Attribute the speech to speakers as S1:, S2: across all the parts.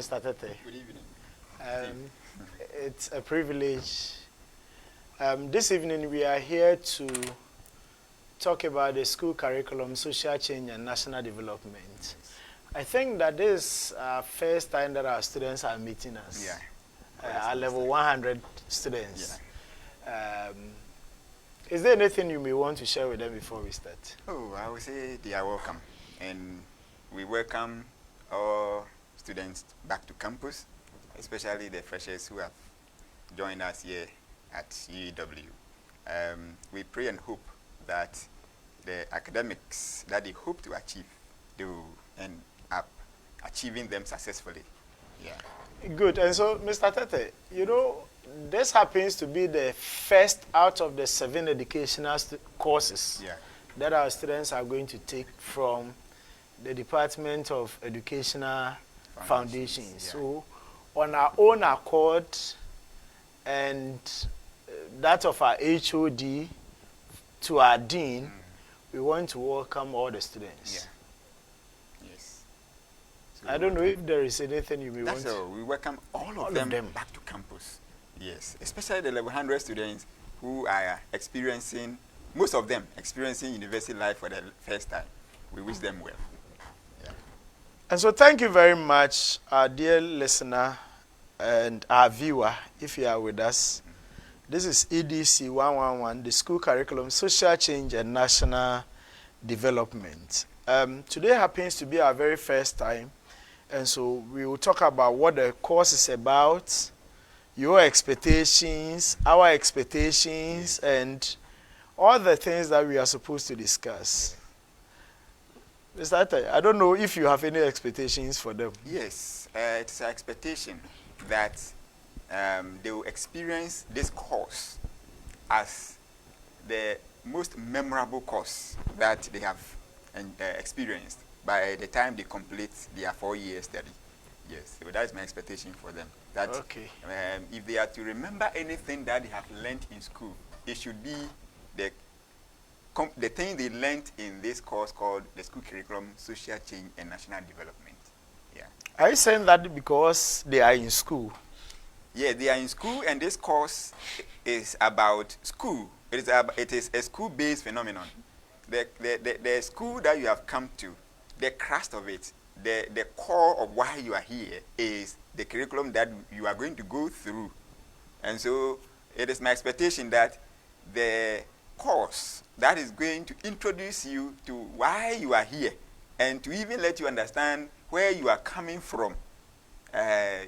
S1: Mr. Tete.
S2: Good evening.
S1: It's a privilege. This evening we are here to talk about the school curriculum, social change and national development.
S2: Yes.
S1: I think that this is first time that our students are meeting us.
S2: Yeah.
S1: Our level 100 students.
S2: Yeah.
S1: Is there anything you may want to share with them before we start?
S2: Oh, I would say they are welcome. And we welcome all students back to campus, especially the freshers who have joined us here at UEW. We pray and hope that the academics that they hope to achieve, they will end up achieving them successfully. Yeah.
S1: Good. And so, Mr. Tete, you know, this happens to be the first out of the 7 educational courses that our students are going to take from the Department of Educational Foundations.
S2: Yeah.
S1: So, on our own accord and that of our HOD to our dean, we want to welcome all the students.
S2: Yeah. Yes. So
S1: I don't know if there is anything you may want to...
S2: We welcome all of them back to campus. Yes, especially the level 100 students who are experiencing, most of them experiencing university life for the first time. We wish them well. Yeah.
S1: And so thank you very much, our dear listener and our viewer, if you are with us. This is EDC 111, the School Curriculum, Social Change and National Development. Today happens to be our very first time, and so we will talk about what the course is about, your expectations, our expectations, and all the things that we are supposed to discuss. Mr. Ate, I don't know if you have any expectations for them.
S2: Yes, it's an expectation that they will experience this course as the most memorable course that they have experienced by the time they complete their 4-year study. Yes, so that is my expectation for them. That if they are to remember anything that they have learned in school, it should be the thing they learned in this course called the School Curriculum, Social Change and National Development. Yeah.
S1: Are you saying that because they are in school?
S2: Yeah, they are in school, and this course is about school. It is a school-based phenomenon. The school that you have come to, the crust of it, the core of why you are here is the curriculum that you are going to go through. And so it is my expectation that the course that is going to introduce you to why you are here and to even let you understand where you are coming from,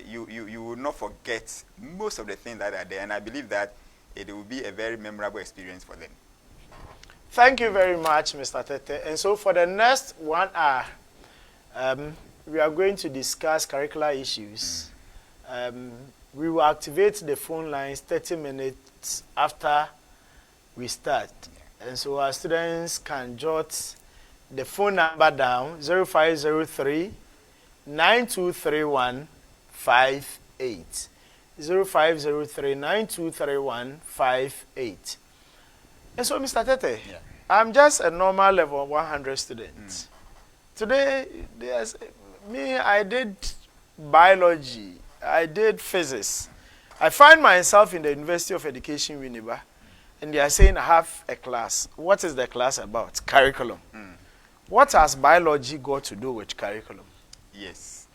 S2: you will not forget most of the things that are there. And I believe that it will be a very memorable experience for them.
S1: Thank you very much, Mr. Tete. And so for the next 1 hour, we are going to discuss curricular issues. We will activate the phone lines 30 minutes after we start. And so our students can jot the phone number down, 0503 9231 58. 0503 9231 58. And so, Mr. Tete, I'm just a normal level 100 student. Today, I did biology, I did physics. I find myself in the University of Education, Winneba, and they are saying I have a class. What is the class about? Curriculum. What has biology got to do with curriculum?
S2: Yes.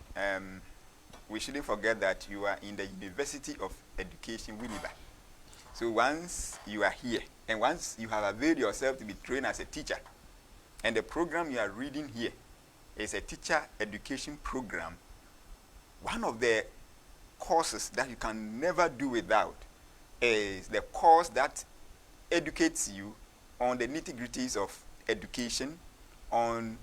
S2: We shouldn't forget that you are in the University of Education, Winneba. So once you are here, and once you have availed yourself to be trained as a teacher, and the program you are reading here is a teacher education program, one of the courses that you can never do without is the course that educates you on the nitty-gritties of education, on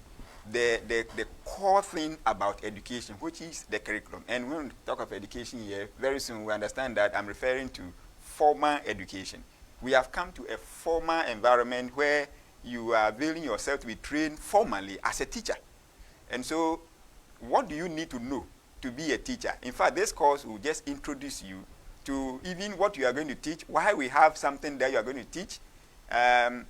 S2: the core thing about education, which is the curriculum. And when we talk of education here, very soon we understand that I'm referring to formal education. We have come to a formal environment where you are availing yourself to be trained formally as a teacher. And so what do you need to know to be a teacher? In fact, this course will just introduce you to even what you are going to teach, why we have something that you are going to teach,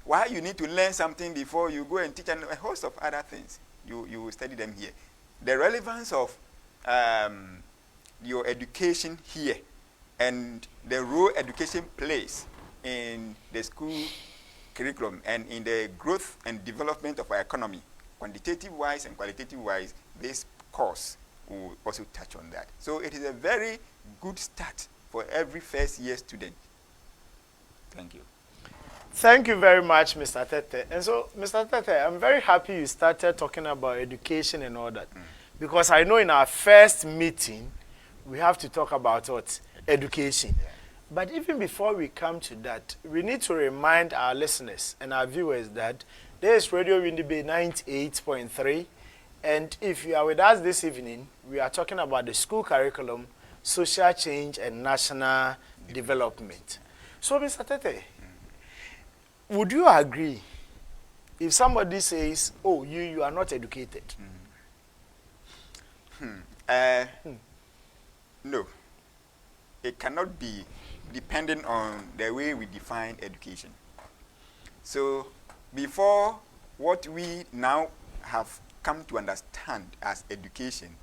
S2: why you need to learn something before you go and teach, and a host of other things. You will study them here. The relevance of your education here and the role education plays in the school curriculum and in the growth and development of our economy, quantitative-wise and qualitative-wise, this course will also touch on that. So it is a very good start for every first-year student. Thank you.
S1: Thank you very much, Mr. Tete. And so, Mr. Tete, I'm very happy you started talking about education and all that. Because I know in our first meeting, we have to talk about what? Education.
S2: Yeah.
S1: But even before we come to that, we need to remind our listeners and our viewers that there is Radio Windy Bay 98.3. And if you are with us this evening, we are talking about the school curriculum, social change, and national development. So, Mr. Tete, would you agree if somebody says, oh, you are not educated?
S2: No. It cannot be, depending on the way we define education. So before what we now have come to understand as education,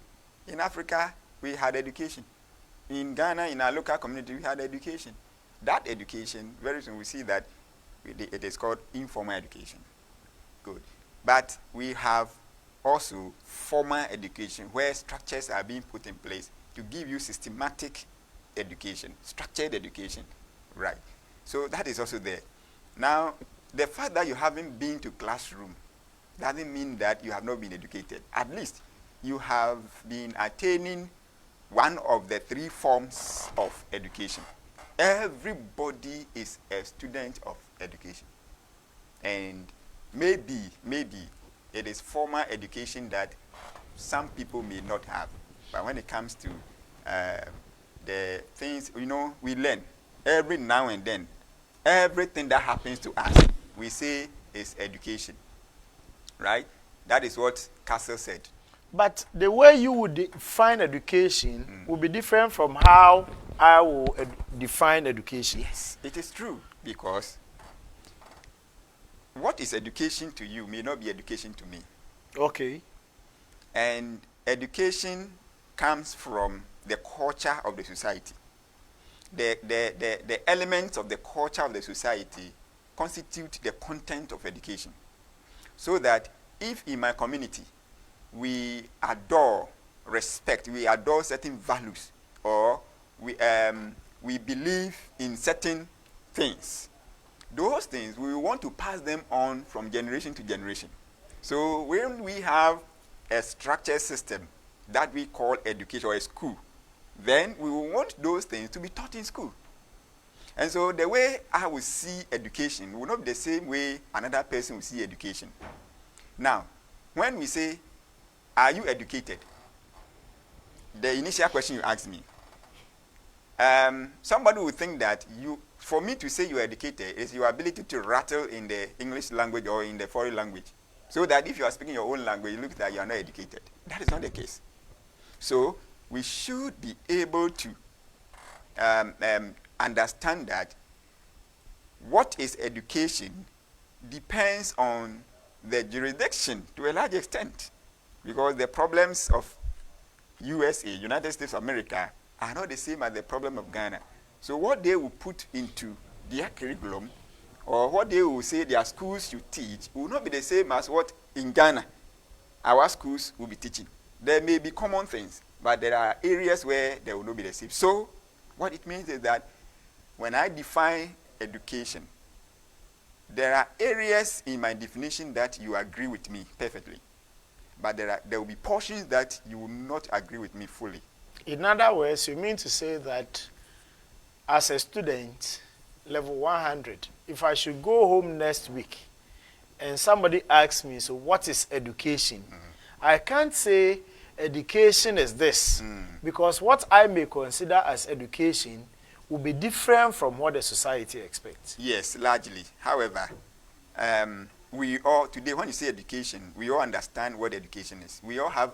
S2: in Africa, we had education. In Ghana, in our local community, we had education. That education, very soon we see that it is called informal education. Good. But we have also formal education where structures are being put in place to give you systematic education, structured education. Right. So that is also there. Now, the fact that you haven't been to classroom doesn't mean that you have not been educated. At least you have been attaining one of the three forms of education. Everybody is a student of education. And maybe it is formal education that some people may not have. But when it comes to the things, we learn every now and then. Everything that happens to us, we say is education. Right? That is what Castle said.
S1: But the way you would define education will be different from how I will define education.
S2: Yes, it is true, because what is education to you may not be education to me.
S1: Okay.
S2: And education comes from the culture of the society. The elements of the culture of the society constitute the content of education. So that if in my community we adore respect, we adore certain values, or we believe in certain things, those things we want to pass them on from generation to generation. So when we have a structured system that we call education or a school, then we will want those things to be taught in school. And so the way I will see education will not be the same way another person will see education. Now, when we say, are you educated? The initial question you asked me, somebody would think that for me to say you are educated is your ability to rattle in the English language or in the foreign language. So that if you are speaking your own language, it looks like you are not educated. That is not the case. So we should be able to understand that what is education depends on the jurisdiction to a large extent, because the problems of USA, United States of America, are not the same as the problem of Ghana. So what they will put into their curriculum, or what they will say their schools should teach, will not be the same as what in Ghana our schools will be teaching. There may be common things, but there are areas where they will not be the same. So what it means is that when I define education, there are areas in my definition that you agree with me perfectly, but there will be portions that you will not agree with me fully.
S1: In other words, you mean to say that as a student, level 100, if I should go home next week and somebody asks me, so what is education? I can't say education is this, because what I may consider as education will be different from what the society expects.
S2: Yes, largely. However, we all, today when you say education, we all understand what education is. We all have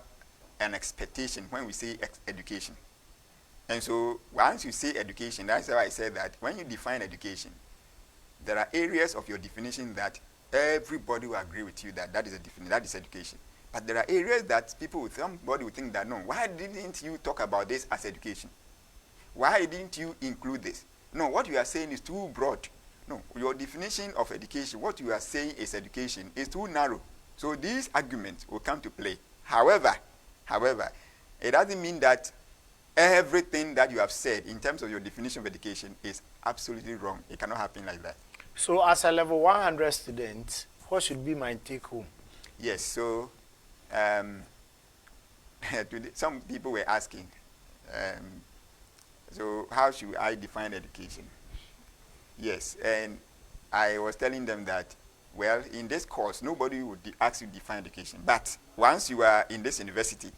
S2: an expectation when we say education. And so once you say education, that's why I said that when you define education, there are areas of your definition that everybody will agree with you that that is education. But there are areas that somebody would think that, no, why didn't you talk about this as education? Why didn't you include this? No, what you are saying is too broad. No, your definition of education, what you are saying is education, is too narrow. So these arguments will come to play. However, it doesn't mean that everything that you have said in terms of your definition of education is absolutely wrong. It cannot happen like that.
S1: So as a level 100 student, what should be my take home?
S2: Yes, so some people were asking, so how should I define education? Yes, and I was telling them that, well, in this course, nobody would ask you to define education. But once you are in this university,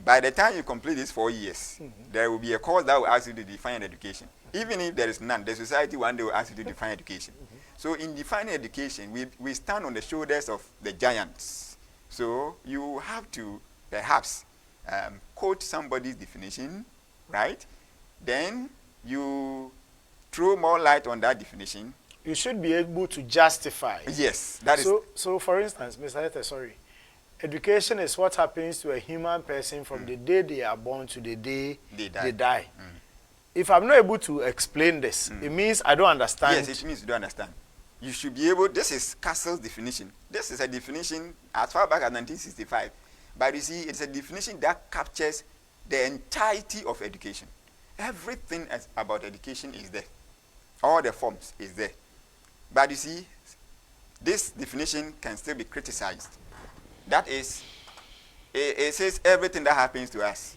S2: by the time you complete these 4 years, there will be a course that will ask you to define education. Even if there is none, the society one day will ask you to define education. So in defining education, we stand on the shoulders of the giants. So you have to perhaps quote somebody's definition, right? Then you throw more light on that definition.
S1: You should be able to justify.
S2: Yes, that is.
S1: So for instance, Mr. Tete, sorry. Education is what happens to a human person from the day they are born to the day they die. If I'm not able to explain this, it means I don't understand.
S2: Yes, it means you don't understand. You should be able, this is Castle's definition. This is a definition as far back as 1965. But you see, it's a definition that captures the entirety of education. Everything about education is there. All the forms is there. But you see, this definition can still be criticized. That is, it says everything that happens to us.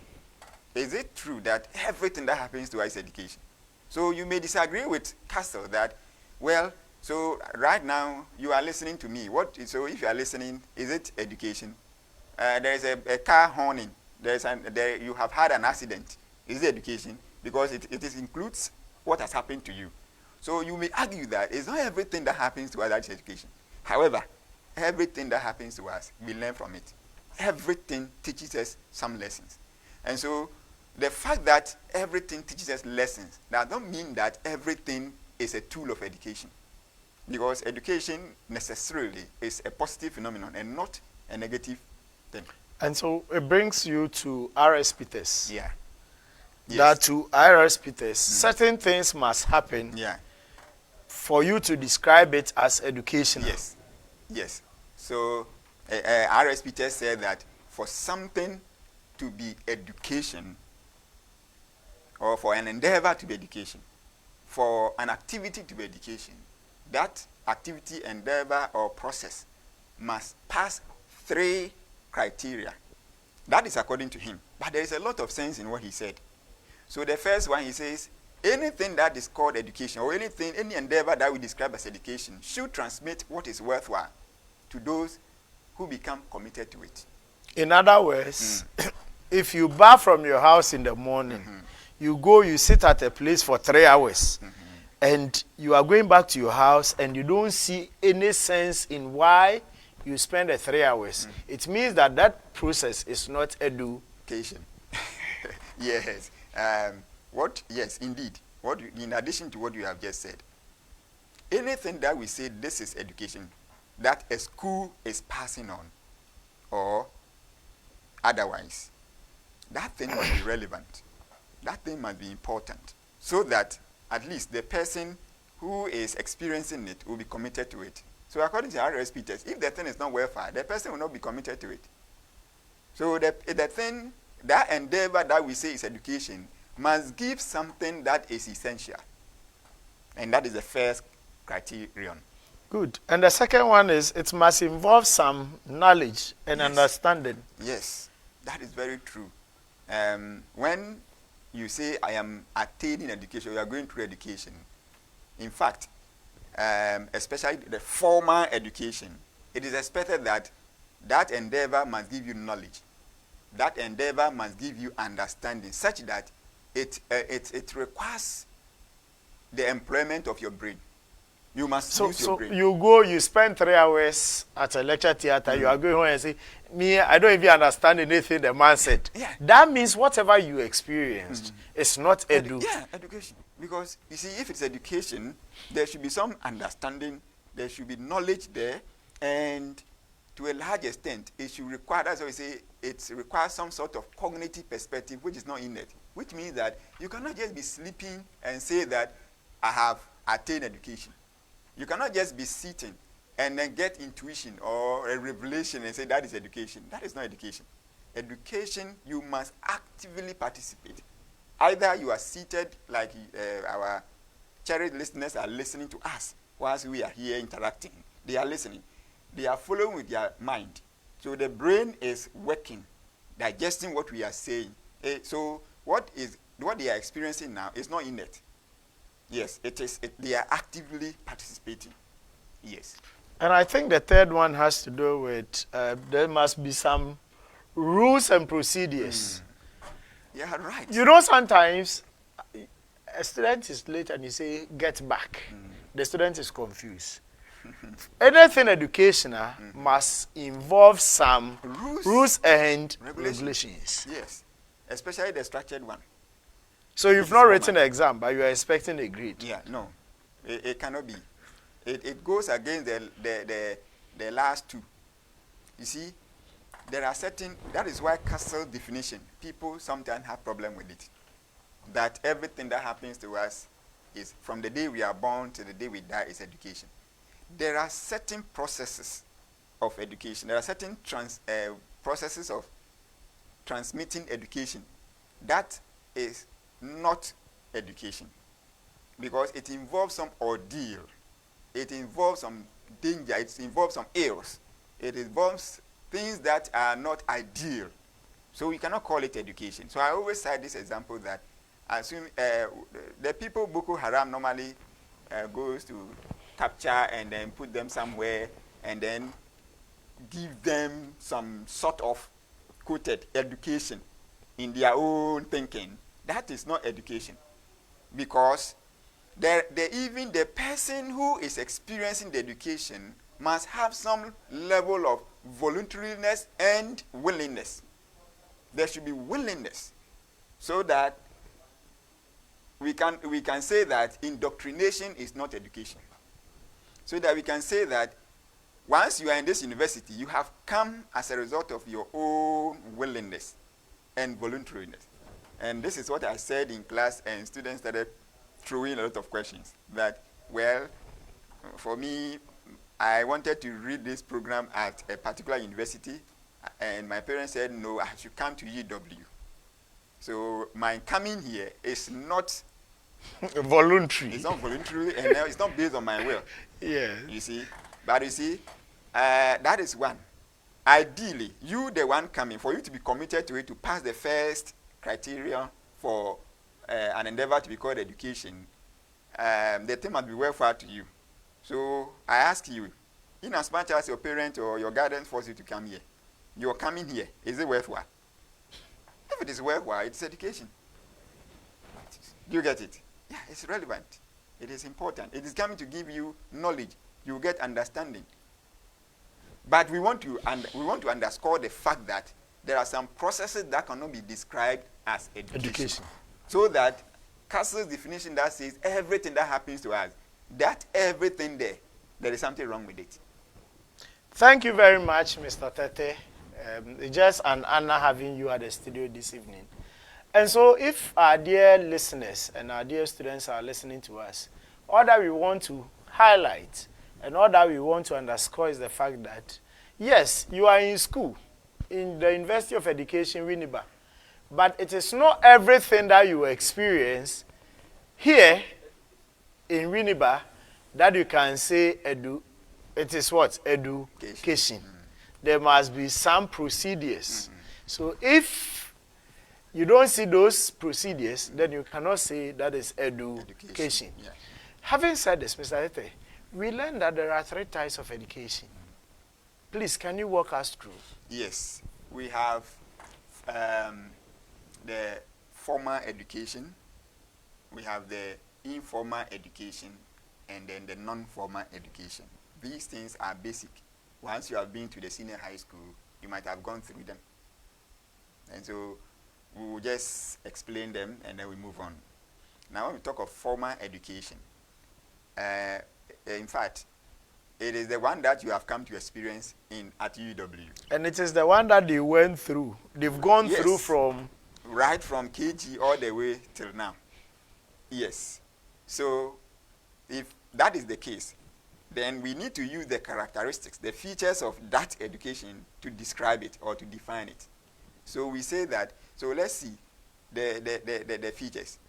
S2: Is it true that everything that happens to us is education? So you may disagree with Castle that, well, so right now you are listening to me. So if you are listening, is it education? There is a car horning. You have had an accident. Is it education? Because it includes what has happened to you. So you may argue that it's not everything that happens to us that is education. However, everything that happens to us, we learn from it. Everything teaches us some lessons. And so the fact that everything teaches us lessons does not mean that everything is a tool of education. Because education necessarily is a positive phenomenon and not a negative thing.
S1: And so it brings you to R.S. Peters.
S2: Yeah. Yes.
S1: That to R.S. Peters, certain things must happen for you to describe it as educational.
S2: Yes. Yes. So R.S. Peters said that for something to be education, or for an endeavor to be education, for an activity to be education, that activity, endeavor, or process must pass 3 criteria. That is according to him. But there is a lot of sense in what he said. So the first one, he says, anything that is called education, or any endeavor that we describe as education, should transmit what is worthwhile to those who become committed to it.
S1: In other words, if you bath from your house in the morning, you sit at a place for 3 hours, and you are going back to your house and you don't see any sense in why you spend the 3 hours, it means that that process is not education.
S2: Yes. Yes, indeed. In addition to what you have just said, anything that we say this is education, that a school is passing on, or otherwise, that thing must be relevant. That thing must be important, so that at least the person who is experiencing it will be committed to it. So according to R.S. Peters, if the thing is not worthwhile, the person will not be committed to it. So the thing, that endeavor that we say is education, must give something that is essential. And that is the first criterion.
S1: Good. And the second one is it must involve some knowledge and understanding. Yes,
S2: that is very true. When you say I am attaining education, you are going through education. In fact, especially the formal education, it is expected that that endeavor must give you knowledge. That endeavor must give you understanding, such that it requires the employment of your brain. You must use your brain.
S1: So you spend 3 hours at a lecture theater, you are going home and say, me, I don't even understand anything the man said.
S2: Yeah.
S1: That means whatever you experienced is not
S2: education. Because, you see, if it's education, there should be some understanding, there should be knowledge there, and to a large extent, it should require, that's why we say it requires some sort of cognitive perspective, which is not innate, which means that you cannot just be sleeping and say that I have attained education. You cannot just be sitting and then get intuition or a revelation and say that is education. That is not education. Education, you must actively participate. Either you are seated like our cherished listeners are listening to us whilst we are here interacting. They are listening. They are following with their mind. So the brain is working, digesting what we are saying. So what they are experiencing now is not innate. Yes, it is. They are actively participating. Yes.
S1: And I think the third one has to do with there must be some rules and procedures.
S2: Yeah, right.
S1: You know, sometimes a student is late and you say, get back. The student is confused. Anything educational must involve some rules and regulations.
S2: Yes, especially the structured one.
S1: So you've not written an exam, but you are expecting a grade.
S2: Yeah, no. It cannot be. It goes against the last two. You see, there are certain, that is why Castle definition, people sometimes have problem with it. That everything that happens to us is from the day we are born to the day we die is education. There are certain processes of education. There are certain processes of transmitting education. That is not education. Because it involves some ordeal. It involves some danger. It involves some ills. It involves things that are not ideal. So we cannot call it education. So I always cite this example that assume the people Boko Haram normally goes to capture and then put them somewhere and then give them some sort of quoted education in their own thinking. That is not education. Because even the person who is experiencing the education must have some level of voluntariness and willingness. There should be willingness so that we can say that indoctrination is not education. So that we can say that once you are in this university, you have come as a result of your own willingness and voluntariness. And this is what I said in class, and students started throwing a lot of questions. That, well, for me, I wanted to read this program at a particular university, and my parents said, no, I should come to UW. So my coming here is not
S1: voluntary.
S2: It's not voluntary, and it's not based on my will.
S1: Yeah.
S2: You see? But you see, that is one. Ideally, you the one coming, for you to be committed to it, to pass the first criteria for an endeavor to be called education, the thing must be welfare to you. So I ask you, in as much as your parent or your guardian force you to come here, you're coming here, is it worthwhile? If it is worthwhile, it's education. Do you get it? Yeah, it's relevant. It is important. It is coming to give you knowledge. You will get understanding. But we want to underscore the fact that there are some processes that cannot be described as education. So that Castle's definition that says everything that happens to us, that everything there is something wrong with it.
S1: Thank you very much, Mr. Tete. It's just an honor having you at the studio this evening. And so if our dear listeners and our dear students are listening to us, all that we want to highlight and all that we want to underscore is the fact that, yes, you are in school, in the University of Education, Winneba, but it is not everything that you experience here in Winneba that you can say it is what? Education. There must be some procedures. So if you don't see those procedures, then you cannot say that is education.
S2: Yeah.
S1: Having said this, Mr. Tete, we learned that there are 3 types of education. Please, can you walk us through?
S2: Yes. We have the formal education, we have the informal education, and then the non-formal education. These things are basic. Once you have been to the senior high school, you might have gone through them. And so we will just explain them and then we move on. Now when we talk of formal education, in fact, it is the one that you have come to experience at UW.
S1: And it is the one that they went through. They've gone through from...
S2: Right from KG all the way till now. Yes. So, if that is the case, then we need to use the characteristics, the features of that education to describe it or to define it. So we say that, so let's see the features.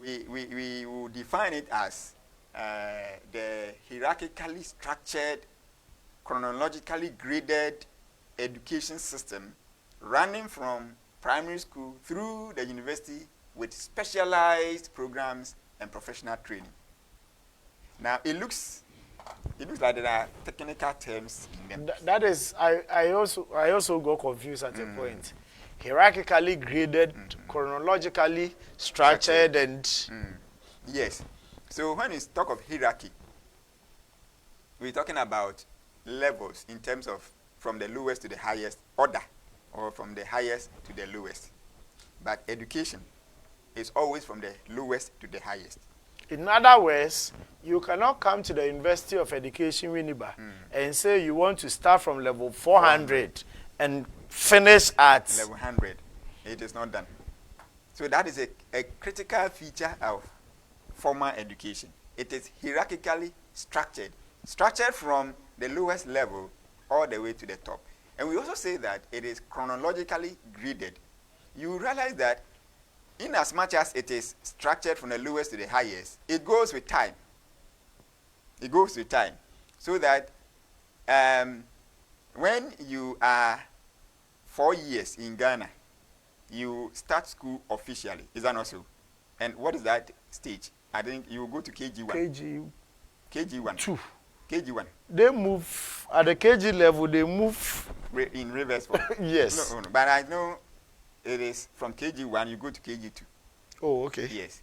S2: We will define it as the hierarchically structured, chronologically graded education system running from primary school through the university with specialized programs and professional training. Now, it looks like there are technical terms in them.
S1: That is, I also got confused at a point. Hierarchically graded, chronologically structured, and...
S2: Yes. So when we talk of hierarchy, we're talking about levels in terms of from the lowest to the highest order, or from the highest to the lowest. But education is always from the lowest to the highest.
S1: In other words, you cannot come to the University of Education, Winneba, and say you want to start from level 400 and finish at
S2: level 100. It is not done. So that is a critical feature of formal education. It is hierarchically structured from the lowest level all the way to the top. And we also say that it is chronologically graded. You realize that in as much as it is structured from the lowest to the highest, it goes with time. It goes with time. So that when you are 4 years in Ghana, you start school officially. Is that not so? And what is that stage? I think you go to KG1. KG1.
S1: 2.
S2: KG1.
S1: They move, at the KG level, they move...
S2: in reverse form.
S1: Yes.
S2: No. But I know it is from KG1, you go to KG2.
S1: Oh, okay.
S2: Yes.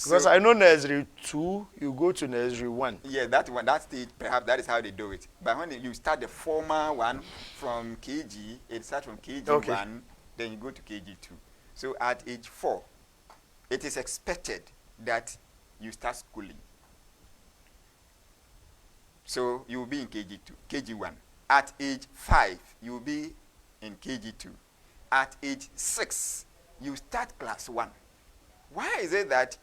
S1: Because I know nursery 2, you go to nursery 1.
S2: Yeah, that stage, perhaps that is how they do it. But when you start the former one from KG, it starts from KG1, then you go to KG2. So at age 4, it is expected that you start schooling. So you will be in KG2, KG1. At age 5, you will be in KG2. At age 6, you start class 1. Why is it that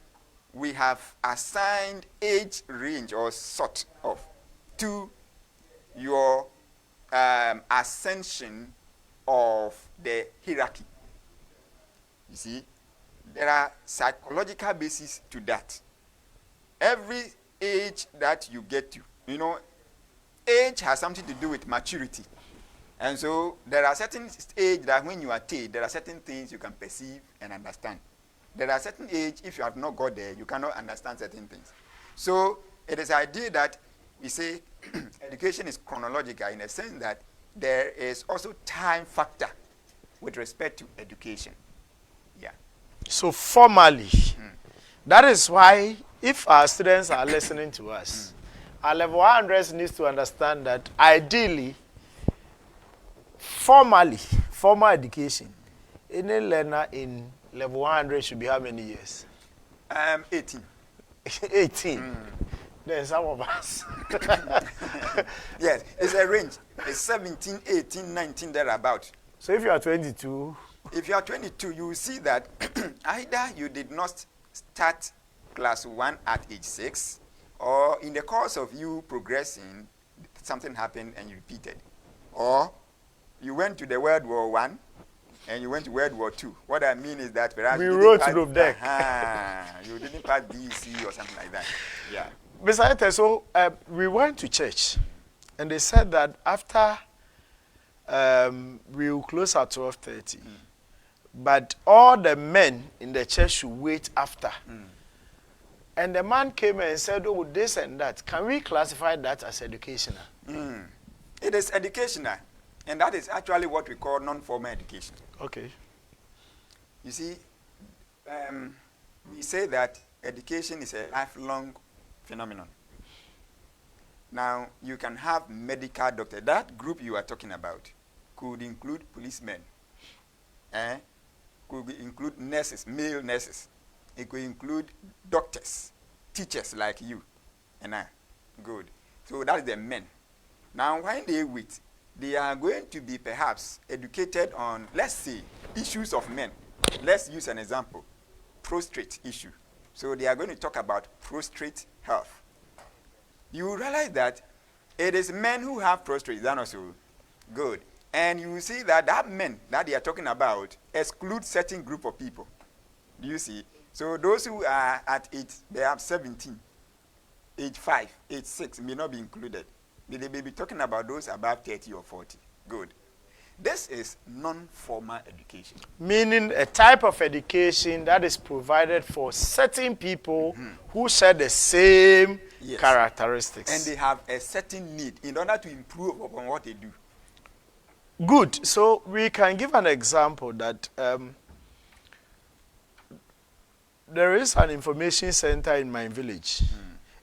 S2: we have assigned age range or sort of to your ascension of the hierarchy? You see, there are psychological bases to that. Every age that you get to, you know, age has something to do with maturity. And so there are certain age that when you attain, there are certain things you can perceive and understand. There are certain age, if you have not got there, you cannot understand certain things. So it is ideal that we say education is chronological in a sense that there is also time factor with respect to education. Yeah.
S1: So formally, that is why if our students are listening to us, our level 100 needs to understand that ideally, formally, formal education, any learner in level 100 should be how many years?
S2: 18.
S1: 18. There's some of us.
S2: Yes, it's a range. It's 17, 18, 19, thereabout.
S1: So if you are 22...
S2: If you are 22, you will see that either you did not start class 1 at age 6, or in the course of you progressing, something happened and you repeated. Or you went to the World War I and you went to World War II. What I mean is that perhaps
S1: we wrote to the deck.
S2: You didn't pass BC or something like that. Yeah.
S1: Besides that, so we went to church and they said that after we will close at 12:30. But all the men in the church should wait after. And the man came and said, oh, this and that. Can we classify that as educational?
S2: It is educational. And that is actually what we call non-formal education.
S1: Okay.
S2: You see, we say that education is a lifelong phenomenon. Now, you can have medical doctor. That group you are talking about could include policemen. Could include nurses, male nurses. It could include doctors, teachers like you and I. Good. So that is the men. Now, when they wait, they are going to be perhaps educated on, let's say, issues of men. Let's use an example, prostate issue. So they are going to talk about prostate health. You will realize that it is men who have prostate. Is that not so? Good. And you will see that that men that they are talking about exclude certain group of people. Do you see? So those who are at age, they have 17, age 5, age 6 may not be included. They may be talking about those above 30 or 40. Good. This is non-formal education.
S1: Meaning a type of education that is provided for certain people who share the same characteristics.
S2: And they have a certain need in order to improve upon what they do.
S1: Good. So we can give an example that there is an information center in my village.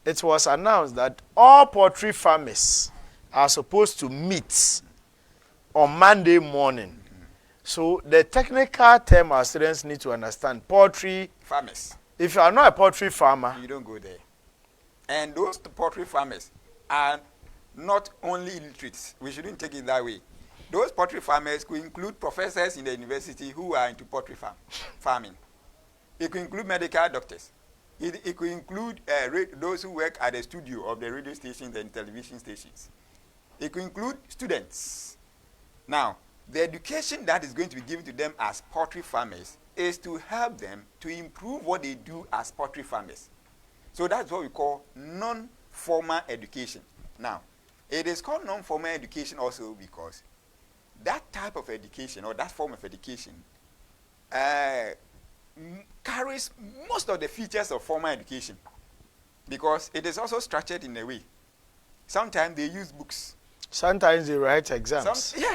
S1: It was announced that all poultry farmers are supposed to meet on Monday morning. So the technical term our students need to understand, poultry
S2: farmers.
S1: If you are not a poultry farmer,
S2: you don't go there. And those poultry farmers are not only illiterate. We shouldn't take it that way. Those poultry farmers could include professors in the university who are into poultry farming. It could include medical doctors. It could include those who work at the studio of the radio stations and television stations. It could include students. Now, the education that is going to be given to them as poultry farmers is to help them to improve what they do as poultry farmers. So that's what we call non-formal education. Now, it is called non-formal education also because that type of education or that form of education carries most of the features of formal education because it is also structured in a way. Sometimes they use books.
S1: Sometimes they write exams.
S2: So,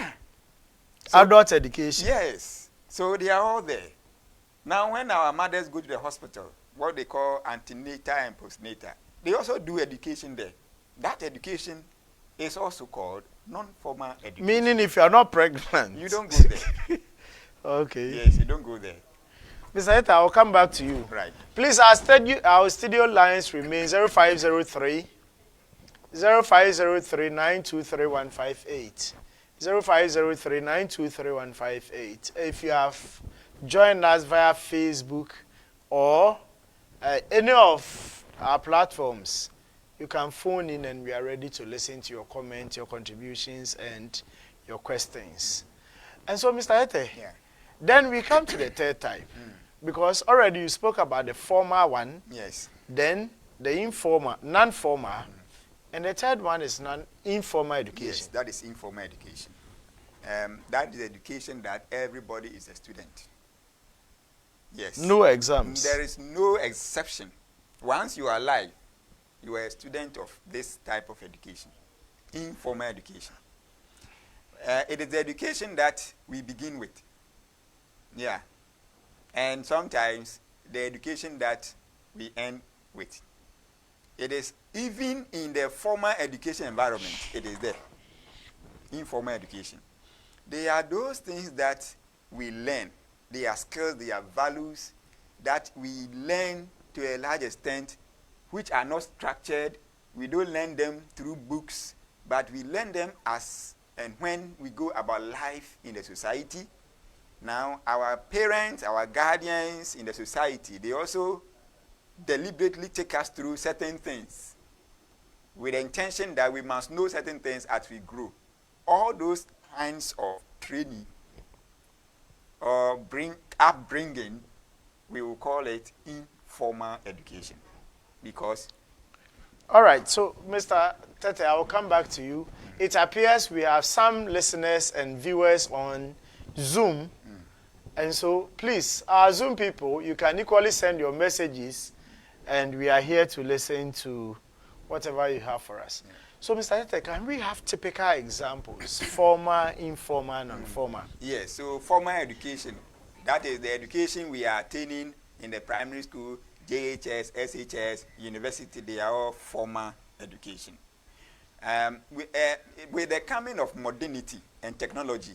S1: adult education.
S2: Yes. So they are all there. Now, when our mothers go to the hospital, what they call antenatal and postnatal, they also do education there. That education is also called non-formal education.
S1: Meaning if you are not pregnant,
S2: you don't go there.
S1: Okay.
S2: Yes, you don't go there.
S1: Mr. Etta, I'll come back to you.
S2: Right.
S1: Please, our studio lines remain 0503 0503 923 158. 0503 923 158. If you have joined us via Facebook or any of our platforms, you can phone in and we are ready to listen to your comments, your contributions, and your questions. And so, Mr. Ete, then we come to the third type. Because already you spoke about the formal one.
S2: Yes.
S1: Then the informal, non-formal. And the third one is non-informal education.
S2: Yes, that is informal education. That is education that everybody is a student. Yes.
S1: No exams.
S2: There is no exception. Once you are alive, you are a student of this type of education, informal education. It is the education that we begin with. Yeah. And sometimes the education that we end with. It is even in the formal education environment, it is there. Informal education. They are those things that we learn. They are skills, they are values that we learn to a large extent, which are not structured. We don't learn them through books, but we learn them as and when we go about life in the society. Now, our parents, our guardians in the society, they also deliberately take us through certain things with the intention that we must know certain things as we grow. All those kinds of training or upbringing, we will call it informal education. Because...
S1: All right, so Mr. Tete, I will come back to you. It appears we have some listeners and viewers on Zoom. And so, please, our Zoom people, you can equally send your messages, and we are here to listen to whatever you have for us. So, Mr. Tete, can we have typical examples, formal, informal, non-formal?
S2: Yes, so formal education, that is the education we are attaining in the primary school, JHS, SHS, university, they are all formal education. With the coming of modernity and technology,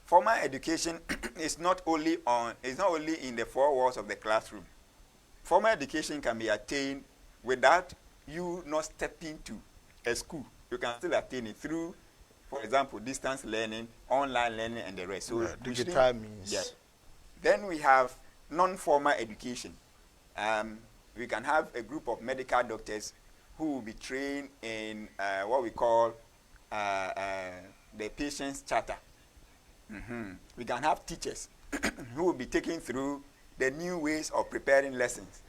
S2: formal education is not only in the four walls of the classroom. Formal education can be attained without you not stepping to a school. You can still attain it through For example, distance learning, online learning, and the rest. So
S1: digital means.
S2: Yeah. Then we have non-formal education. We can have a group of medical doctors who will be trained in what we call the patient's charter. We can have teachers who will be taking through the new ways of preparing lessons.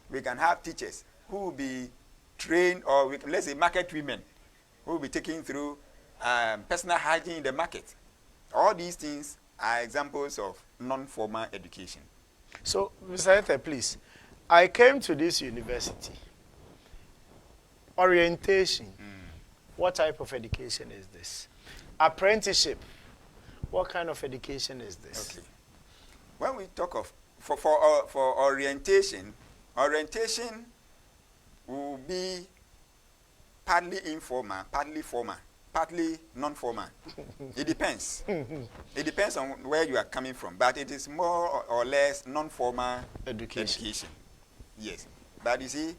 S2: We can have teachers who will be trained, or let's say market women, who will be taking through personal hygiene in the market. All these things are examples of non-formal education.
S1: So, Mr. Ete, please, I came to this university. Orientation. What type of education is this? Apprenticeship. What kind of education is this?
S2: Okay. When we talk of for orientation, orientation will be partly informal, partly formal, partly non-formal. It depends. It depends on where you are coming from, but it is more or less non-formal education. Yes, but you see,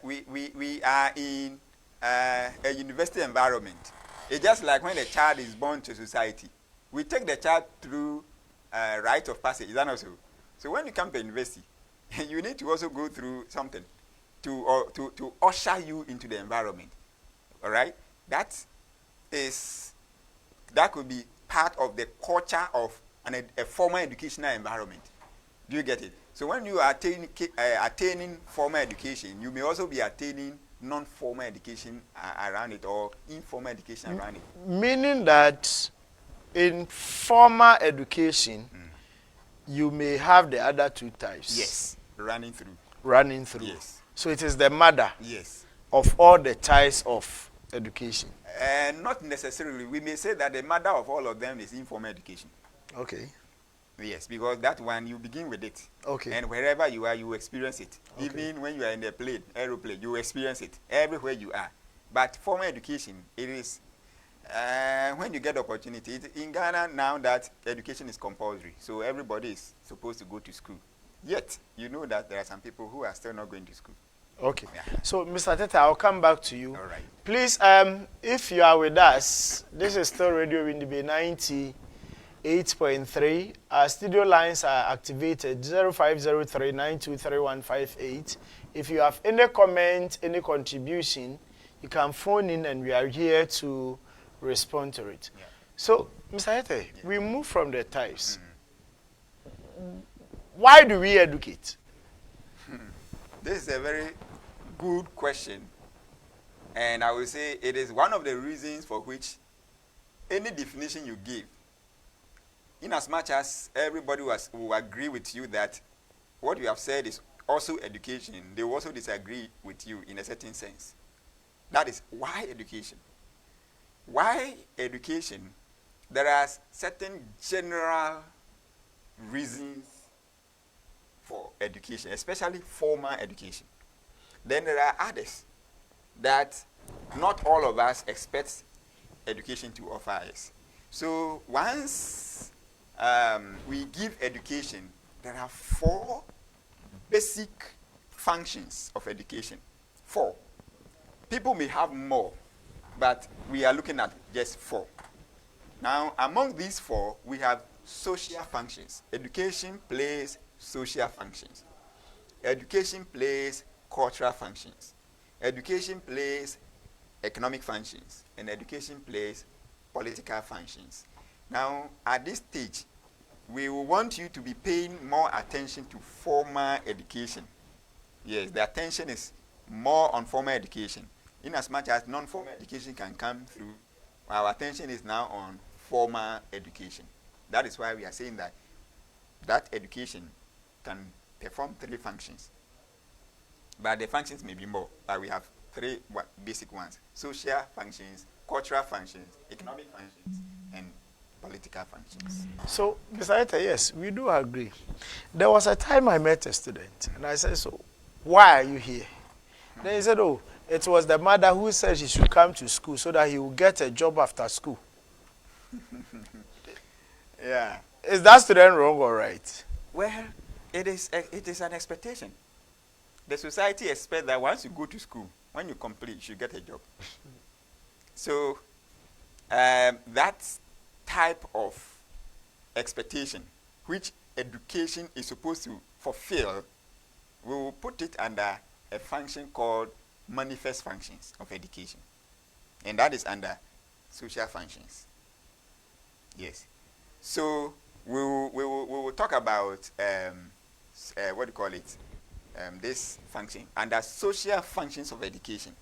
S2: we are in a university environment. It's just like when a child is born to society. We take the child through rite of passage. Is that not so? So when you come to university, you need to also go through something to usher you into the environment. All right? That could be part of the culture of a formal educational environment. Do you get it? So when you are attaining formal education, you may also be attaining non-formal education around it, or informal education around it.
S1: Meaning that in formal education, you may have the other two types.
S2: Yes, running through. Yes.
S1: So it is the mother.
S2: Yes.
S1: Of all the types of education.
S2: Not necessarily. We may say that the mother of all of them is informal education.
S1: Okay.
S2: Yes, because that one, you begin with it.
S1: Okay.
S2: And wherever you are, you experience it.
S1: Okay.
S2: Even when you are in the plane, aeroplane, you experience it everywhere you are. But formal education, it is when you get the opportunity. In Ghana now that education is compulsory, so everybody is supposed to go to school. Yet, you know that there are some people who are still not going to school.
S1: Okay.
S2: Yeah.
S1: So, Mr. Tete, I'll come back to you.
S2: All right.
S1: Please, if you are with us, this is still Radio Windibe 98.3. Our studio lines are activated, 0503-923158. If you have any comment, any contribution, you can phone in and we are here to respond to it.
S2: Yeah.
S1: So, Mr. Tete, we move from the types. Why do we educate?
S2: This is a very good question, and I will say it is one of the reasons for which any definition you give, in as much as everybody will agree with you that what you have said is also education, they will also disagree with you in a certain sense. That is why education. Why education? There are certain general reasons for education, especially formal education. Then there are others that not all of us expect education to offer us. So once we give education, there are 4 basic functions of education. 4. People may have more, but we are looking at just 4. Now, among these 4, we have social functions. Education plays social functions. Education plays cultural functions. Education plays economic functions. And education plays political functions. Now, at this stage, we will want you to be paying more attention to formal education. Yes, the attention is more on formal education. In as much as non-formal education can come through, our attention is now on formal education. That is why we are saying that education can perform 3 functions. But the functions may be more, but we have 3 basic ones: social functions, cultural functions, economic functions, and political functions.
S1: So, Mr. Ete, yes, we do agree. There was a time I met a student, and I said, so, why are you here? Then he said, oh, it was the mother who said he should come to school so that he will get a job after school.
S2: Yeah.
S1: Is that student wrong or right?
S2: Well, it is an expectation. The society expects that once you go to school, when you complete, you should get a job. So, that type of expectation which education is supposed to fulfill, we will put it under a function called manifest functions of education. And that is under social functions. Yes. So we will talk about what do you call it? This function under social functions of education.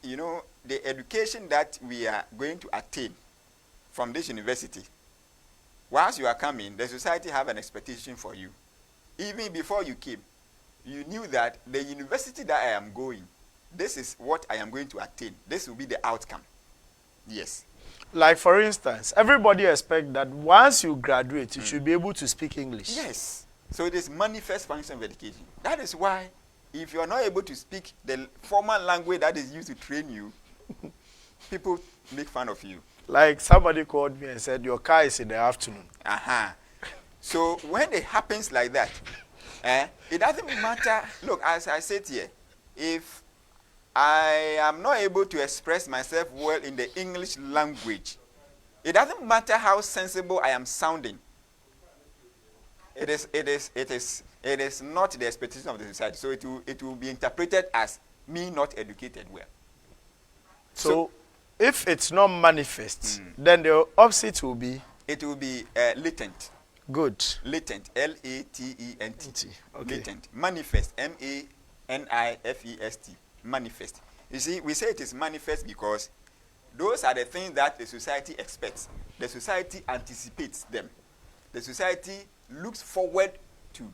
S2: You know, the education that we are going to attain from this university, whilst you are coming, the society have an expectation for you. Even before you came, you knew that the university that I am going, this is what I am going to attain. This will be the outcome. Yes.
S1: Like, for instance, everybody expects that once you graduate, you should be able to speak English.
S2: Yes. So it is manifest function of education. That is why if you are not able to speak the formal language that is used to train you, people make fun of you.
S1: Like, somebody called me and said, your car is in the afternoon.
S2: So when it happens like that, it doesn't matter. Look, as I said here, if I am not able to express myself well in the English language, it doesn't matter how sensible I am sounding. It is not the expectation of the society. So it will be interpreted as me not educated well.
S1: So if it's not manifest, then the opposite will be?
S2: It will be latent.
S1: Good.
S2: Latent. L-A-T-E-N-T.
S1: Okay.
S2: Latent. Manifest. M-A-N-I-F-E-S-T. Manifest. You see, we say it is manifest because those are the things that the society expects. The society anticipates them. The society looks forward to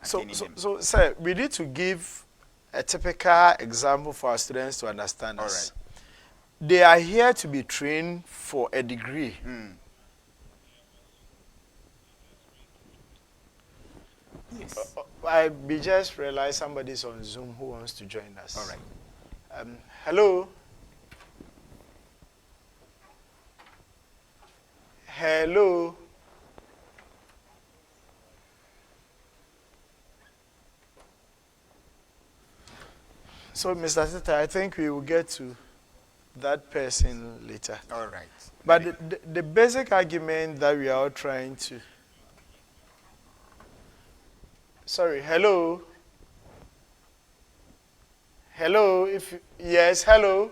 S2: attaining them.
S1: So, sir, we need to give a typical example for our students to understand us.
S2: All right.
S1: They are here to be trained for a degree.
S2: Yes.
S1: I just realized somebody's on Zoom who wants to join us.
S2: All right.
S1: Hello. Hello. So, Mr. Teta, I think we will get to that person later.
S2: All right.
S1: But the basic argument that we are all trying to... Sorry, hello? Hello? Yes, hello?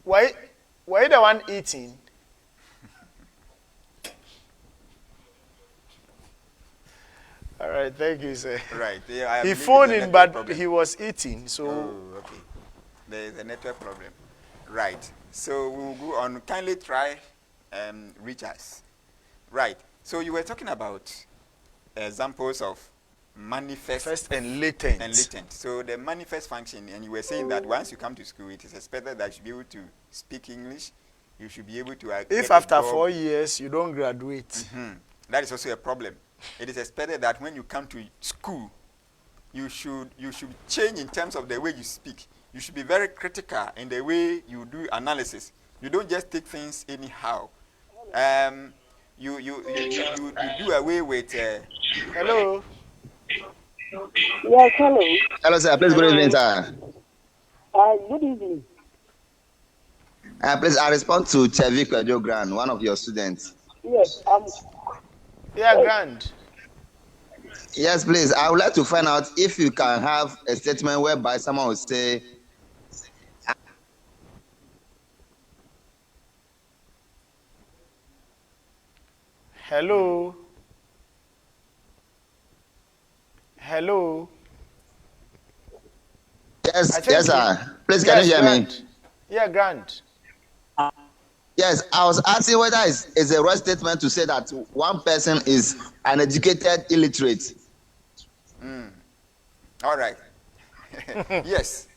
S1: Why you the one eating? All right, thank you, sir.
S2: Right. Yeah,
S1: he phoned in, but he was eating, so...
S2: Oh, okay. There is a network problem. Right. So we will go on. Kindly try reach us. Right. So you were talking about examples of manifest
S1: and latent.
S2: So the manifest function, and you were saying that once you come to school, it is expected that you should be able to speak English. You should be able to...
S1: If after 4 years you don't graduate...
S2: That is also a problem. It is expected that when you come to school, you should change in terms of the way you speak. You should be very critical in the way you do analysis. You don't just take things anyhow. You do away with...
S1: Hello?
S3: Yes, hello.
S4: Hello, sir. Please, good evening, sir.
S3: Good evening.
S4: Please, I respond to KWAKYE-APAU, one of your students.
S3: Yes,
S1: Yeah, Grand.
S4: Yes, please. I would like to find out if you can have a statement whereby someone will say,
S1: Hello? Hello?
S4: yes, sir. Please, can you hear
S1: Grant.
S4: me?
S1: Yeah, Grant.
S4: Yes, I was asking whether it's a right statement to say that one person is an educated illiterate.
S2: All right. Yes.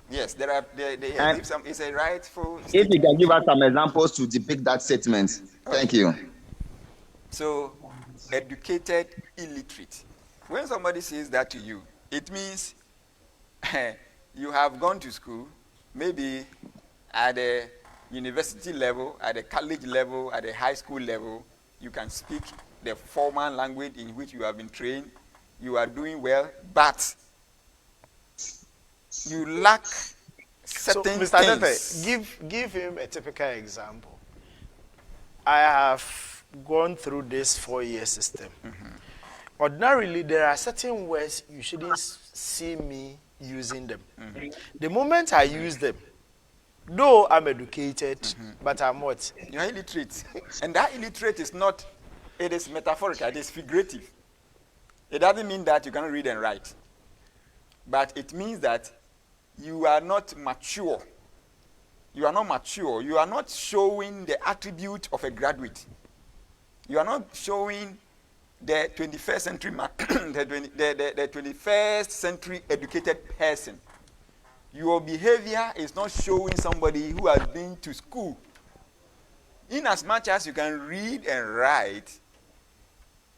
S2: Yes, it's a rightful statement.
S4: If you can give us some examples to depict that statement. Thank you.
S2: So, educated illiterate. When somebody says that to you, it means you have gone to school, maybe at the university level, at the college level, at the high school level. You can speak the formal language in which you have been trained. You are doing well, but you lack
S1: So,
S2: certain
S1: Mr.
S2: things.
S1: Tete, give him a typical example. I have gone through this 4-year system. Ordinarily, there are certain words you shouldn't see me using them. The moment I use them, though I'm educated, but I'm what?
S2: You are illiterate. And that illiterate is not, it is metaphorical, it is figurative. It doesn't mean that you cannot read and write. But it means that you are not mature. You are not mature. You are not showing the attribute of a graduate. You are not showing the 21st century the 21st century educated person. Your behavior is not showing somebody who has been to school. In as much as you can read and write,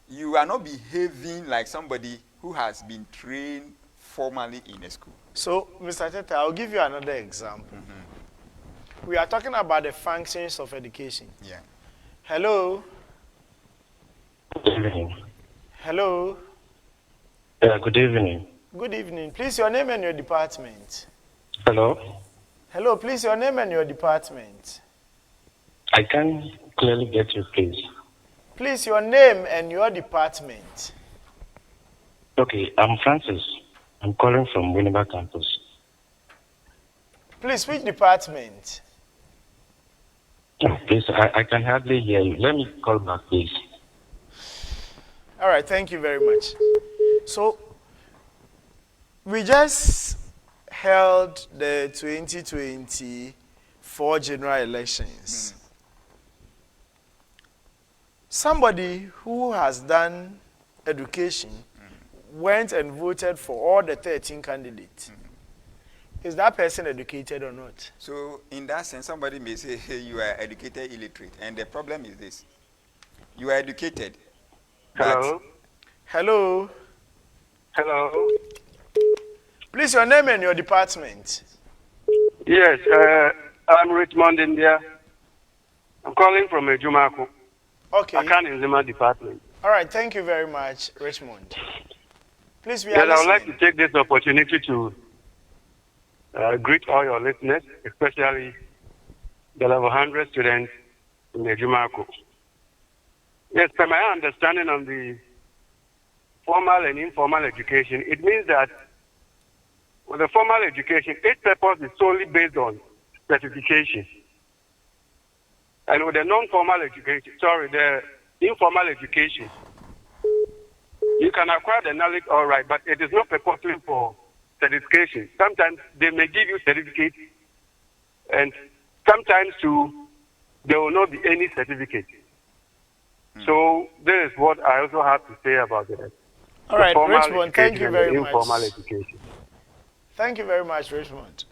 S2: you are not behaving like somebody who has been trained formally in a school.
S1: So, Mr. Tete, I'll give you another example. We are talking about the functions of education.
S2: Yeah.
S1: Hello?
S5: Good evening.
S1: Hello?
S5: Good evening.
S1: Good evening. Please, your name and your department.
S5: Hello.
S1: Hello, please, your name and your department.
S5: I can't clearly get you, please.
S1: Please, your name and your department.
S5: Okay, I'm Francis. I'm calling from Winneba campus.
S1: Please, which department?
S5: Oh, please, I can hardly hear you. Let me call back, please.
S1: All right, thank you very much. So, we just held the 2024 general elections. Somebody who has done education went and voted for all the 13 candidates. Is that person educated or not?
S2: So, in that sense, somebody may say, hey, you are educated, illiterate. And the problem is this. You are educated.
S5: Hello?
S1: Hello?
S5: Hello?
S1: Please, your name and your department.
S5: Yes, I'm Richmond, India. I'm calling from Ejumako.
S1: Okay.
S5: Akan Nzima department.
S1: All right, thank you very much, Richmond. Please, we are
S5: Yes, I would like
S1: listening.
S5: to take this opportunity to greet all your listeners, especially the level 100 students in Ejumako. Yes, from my understanding on the formal and informal education, it means that with the formal education, its purpose is solely based on certification. And with the non-formal education, the informal education, you can acquire the knowledge all right, but it is not purposely for certification. Sometimes they may give you certificate, and sometimes too, there will not be any certificate. So this is what I also have to say about it.
S1: All right, Richmond, thank you very much.
S5: Informal education.
S1: Thank you very much, Richmond.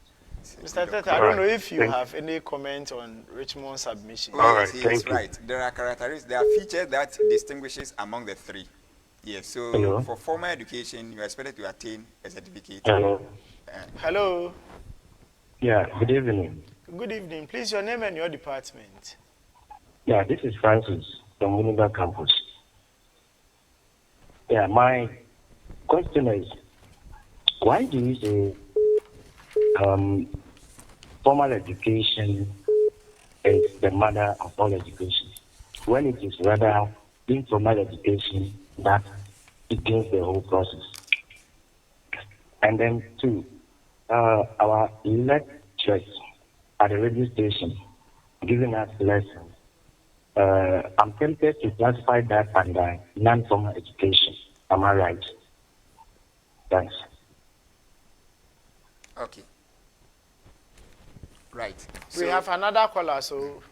S1: Mr. Tete, I don't know if you have any comment on Richmond's submission.
S2: Oh, yes, he is right. There are characteristics, there are features that distinguishes among the three. Yes, so for formal education, you are expected to attain a certificate.
S5: Hello.
S1: Hello.
S5: Yeah, good evening.
S1: Good evening. Please, your name and your department.
S5: Yeah, this is Francis from Winneba campus. Yeah, my question is, why do you say formal education is the mother of all education, when it is rather informal education that begins the whole process? And then two, our lecturers at the radio station giving us lessons. I'm tempted to classify that under non-formal education. Am I right? Thanks.
S2: Okay. Right.
S1: We have another caller, so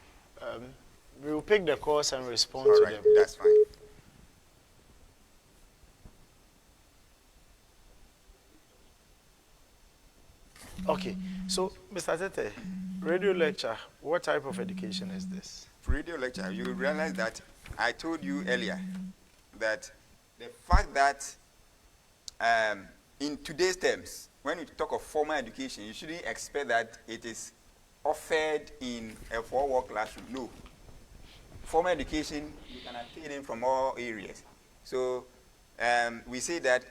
S1: we will pick the calls and respond
S2: all
S1: to
S2: right,
S1: them.
S2: that's fine.
S1: Okay, so Mr. Tete, radio lecture, what type of education is this?
S2: Radio lecture, you will realize that I told you earlier that the fact that in today's terms, when you talk of formal education, you shouldn't expect that it is offered in a four-wall classroom. No. Formal education, you can attain it from all areas. So we say that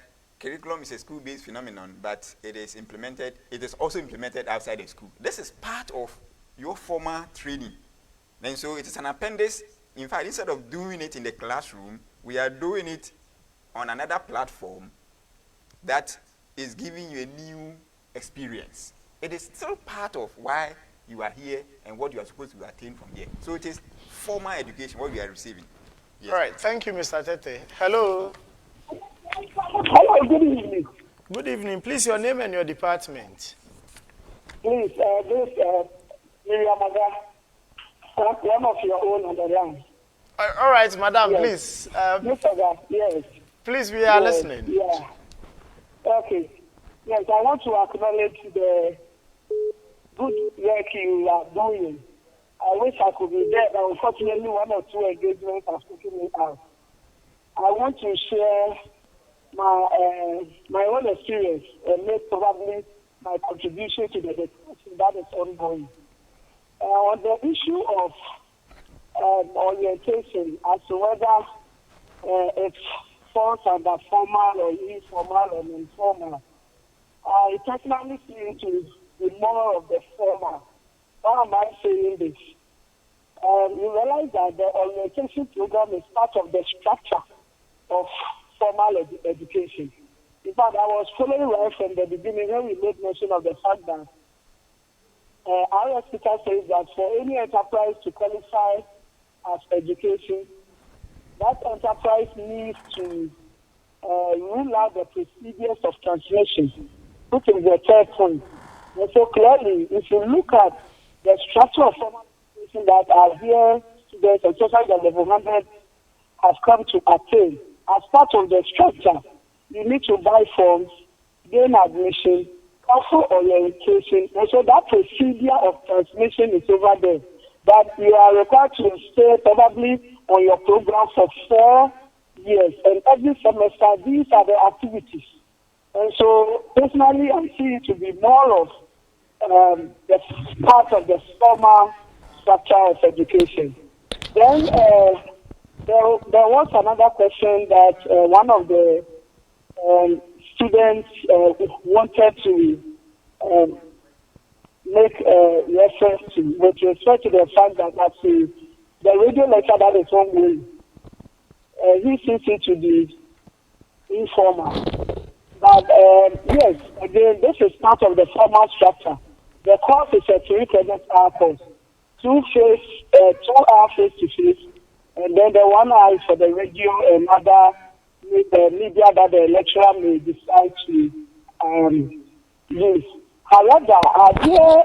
S2: curriculum is a school-based phenomenon, but it is implemented. It is also implemented outside the school. This is part of your formal training. And so it is an appendix. In fact, instead of doing it in the classroom, we are doing it on another platform that is giving you a new experience. It is still part of why you are here and what you are supposed to attain from here. So it is formal education, what we are receiving. Yes.
S1: All right. Thank you, Mr. Tete. Hello.
S3: Hello, good evening.
S1: Good evening. Please, your name and your department.
S3: Please, this Miriam Aga, one of your own on the line.
S1: All right, madam,
S3: Yes.
S1: please.
S3: Mr. Aga, yes.
S1: Please, we are
S3: Yes,
S1: listening.
S3: Yeah. Okay. Yes, I want to acknowledge the good work you are doing. I wish I could be there, but unfortunately, one or two engagements have taken me out. I want to share my own experience and make probably my contribution to the discussion that is ongoing. On the issue of orientation as to whether it falls under formal or informal or informal, I personally seem to be more of the former. Why am I saying this? You realize that the orientation program is part of the structure of formal education. In fact, I was following right from the beginning when we made mention of the fact that our speaker says that for any enterprise to qualify as education, that enterprise needs to rule out the procedures of transmission, which is the third point. And so clearly, if you look at the structure of formal education that are here, students, especially the level 100, have come to attain, as part of the structure, you need to buy forms, gain admission, offer orientation, and so that procedure of transmission is over there. But you are required to stay probably on your program for 4 years, and every semester, these are the activities. And so, personally, I see it to be more of the part of the formal structure of education. Then there was another question that one of the students wanted to make reference to, with respect to the fact that the radio lecture that is ongoing, he seems it to be informal. But yes, again, this is part of the formal structure. The course is a 3 credit hour course, 2 hour face-to-face, and then the 1 hour is for the radio and other media that the lecturer may decide to use. However, our dear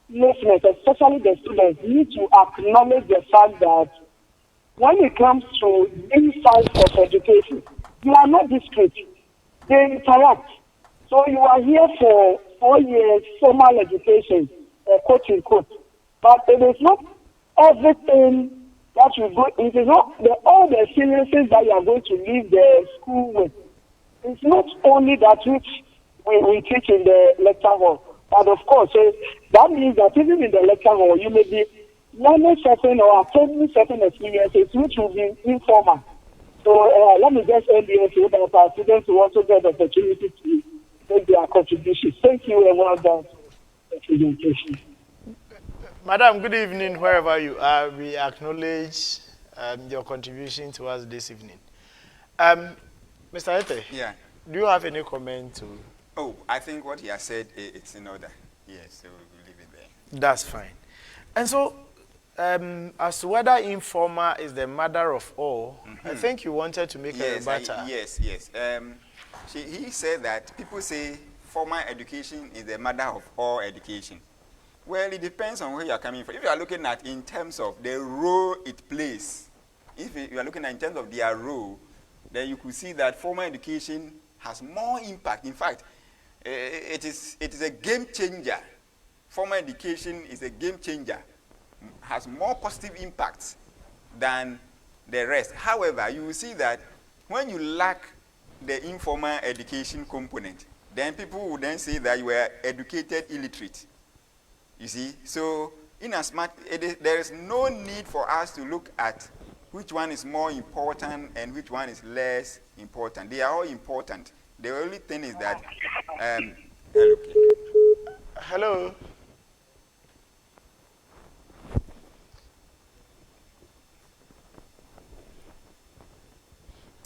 S3: listeners, especially the students, need to acknowledge the fact that when it comes to these sides of education, you are not discrete. They interact. So you are here for 4 years, formal education, quote unquote. But it is not everything that you go. It is not all the experiences that you are going to leave the school with. It's not only that which we teach in the lecture hall, but of course, so that means that even in the lecture hall, you may be learning certain or attending certain experiences which will be informal. So let me just end here so that our students will also get the opportunity to make their contributions. Thank you and well done for the presentation.
S1: Madam, good evening, wherever you are. We acknowledge your contribution to us this evening. Mr. Ete,
S2: Yeah.
S1: do you have any comment to?
S2: Oh, I think what he has said it's in order. Yes, so we'll leave it there.
S1: That's fine. And so, as to whether informal is the mother of all, I think you wanted to make a rebuttal.
S2: Yes. He said that people say formal education is the mother of all education. Well, it depends on where you are coming from. If you are looking at in terms of the role it plays, if you are looking at in terms of their role, then you could see that formal education has more impact. In fact, it is a game changer. Formal education is a game changer, has more positive impacts than the rest. However, you will see that when you lack the informal education component, then people will then say that you are educated illiterate. You see, so in as much there is no need for us to look at which one is more important and which one is less important. They are all important. The only thing is that, hello.
S1: Hello.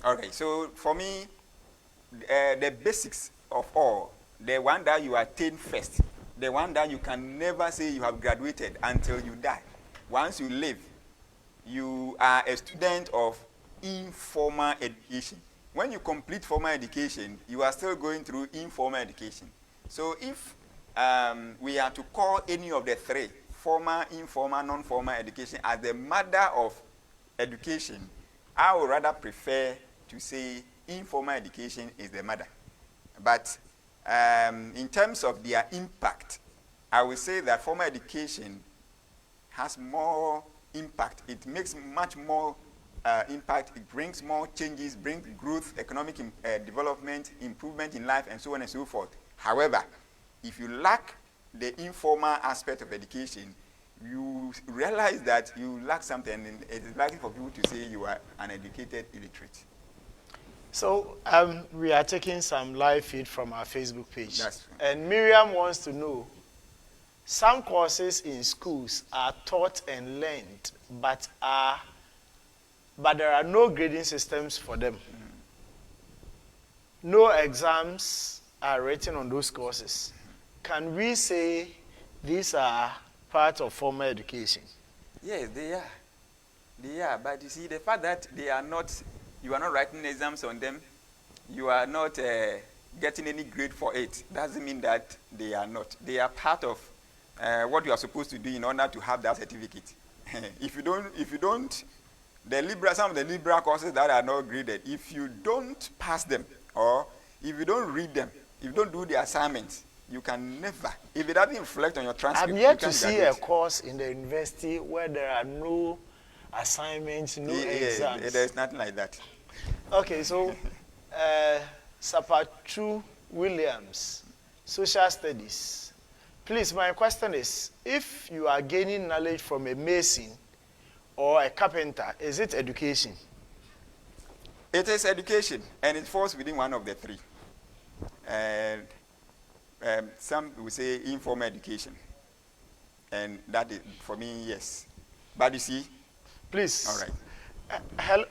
S2: Okay, so for me, the basics of all, the one that you attain first, the one that you can never say you have graduated until you die. Once you live, you are a student of informal education. When you complete formal education, you are still going through informal education. So if we are to call any of the three, formal, informal, non-formal education, as the mother of education, I would rather prefer to say informal education is the mother. But in terms of their impact, I would say that formal education has more impact. It makes much more impact. It brings more changes, brings growth, economic development, improvement in life, and so on and so forth. However, if you lack the informal aspect of education, you realize that you lack something, and it is likely for people to say you are an educated illiterate.
S1: So we are taking some live feed from our Facebook page.
S2: That's true.
S1: And Miriam wants to know, some courses in schools are taught and learned, but there are no grading systems for them. No exams are written on those courses. Can we say these are part of formal education?
S2: Yes, they are. They are. But you see, the fact that they are not, you are not writing exams on them, you are not getting any grade for it, doesn't mean that they are not. They are part of what you are supposed to do in order to have that certificate. If you don't, some of the liberal courses that are not graded, if you don't pass them, or if you don't read them, if you don't do the assignments, you can never, if it doesn't reflect on your transcript,
S1: I'm yet
S2: you
S1: to see
S2: graduate.
S1: a course in the university where there are no assignments, no exams.
S2: There's nothing like that.
S1: Okay, so Sapatu Williams, Social Studies. Please, my question is, if you are gaining knowledge from a mason or a carpenter, is it education?
S2: It is education, and it falls within one of the three. And some will say informal education. And that is, for me, yes. But you see?
S1: Please.
S2: All right.
S1: Hello.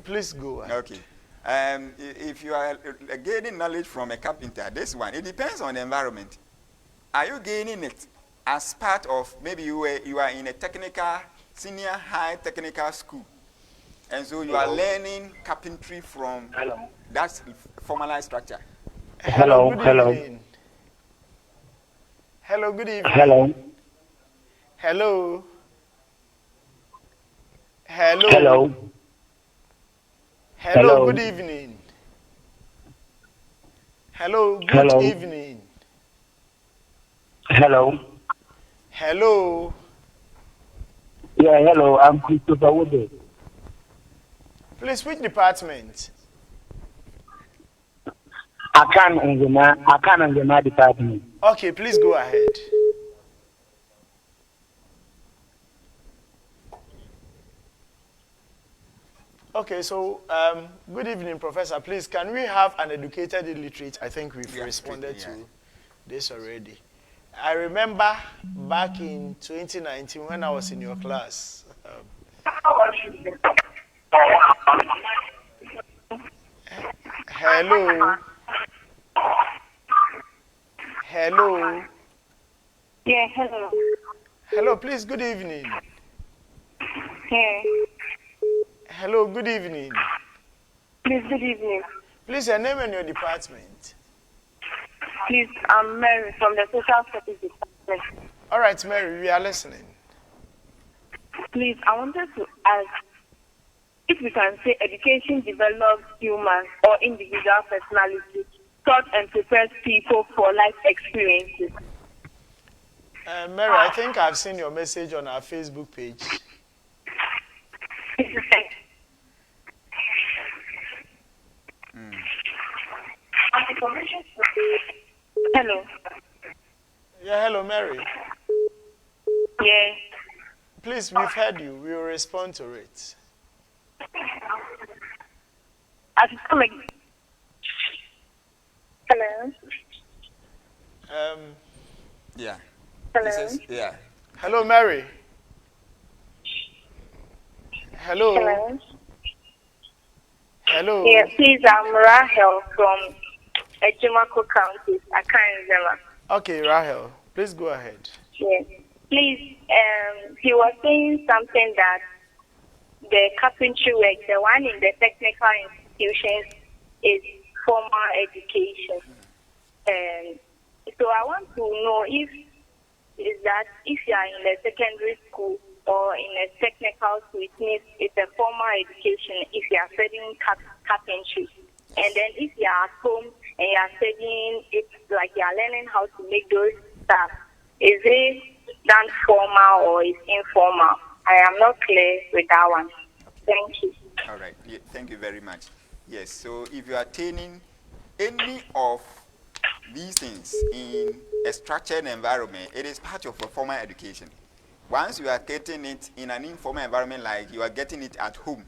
S1: Please go ahead.
S2: Okay. If you are gaining knowledge from a carpenter, this one, it depends on the environment. Are you gaining it as part of, maybe you are in a technical, senior high technical school, and so you are learning carpentry from that formalized structure?
S1: Hello, good evening. Hello, good evening.
S6: Hello.
S1: Hello. Hello.
S6: Hello.
S1: Hello, good evening. Hello, good evening.
S6: Hello.
S1: Hello.
S6: Yeah, hello. I'm Christopher Woodley.
S1: Please, which department?
S6: I can in my department.
S1: Okay, please go ahead. Okay, so good evening, Professor. Please, can we have an educated illiterate? I think we've responded to this already. I remember back in 2019 when I was in your class. Hello. Hello.
S7: Yeah, hello.
S1: Hello, please, good evening.
S7: Hey.
S1: Hello, good evening.
S7: Please, good evening.
S1: Please, your name and your department.
S7: Please, I'm Mary from the Social Studies Department.
S1: All right, Mary, we are listening.
S7: Please, I wanted to ask if we can say education develops human or individual personality, taught and prepares people for life experiences.
S1: Mary, I think I've seen your message on our Facebook page.
S7: Hello.
S1: Yeah, hello, Mary.
S7: Yeah.
S1: Please, we've heard you. We will respond to it.
S7: As it's coming. Hello.
S2: Yeah.
S7: Hello.
S2: Yeah.
S1: Hello, Mary. Hello.
S7: Hello.
S1: Hello.
S7: Yeah, please, I'm Rahel from Ejimako County, Akanzema.
S1: Okay, Rahel, please go ahead.
S7: Yes. Please, he was saying something that the carpentry work, the one in the technical institutions, is formal education. So I want to know if you are in a secondary school or in a technical school, it means it's a formal education if you are studying carpentry. And then if you are at home and you are studying, it's like you are learning how to make those stuff. Is it done formal or is informal? I am not clear with that one. Thank you.
S2: All right. Yeah, thank you very much. Yes. So if you are attaining any of these things in a structured environment, it is part of a formal education. Once you are getting it in an informal environment, like you are getting it at home.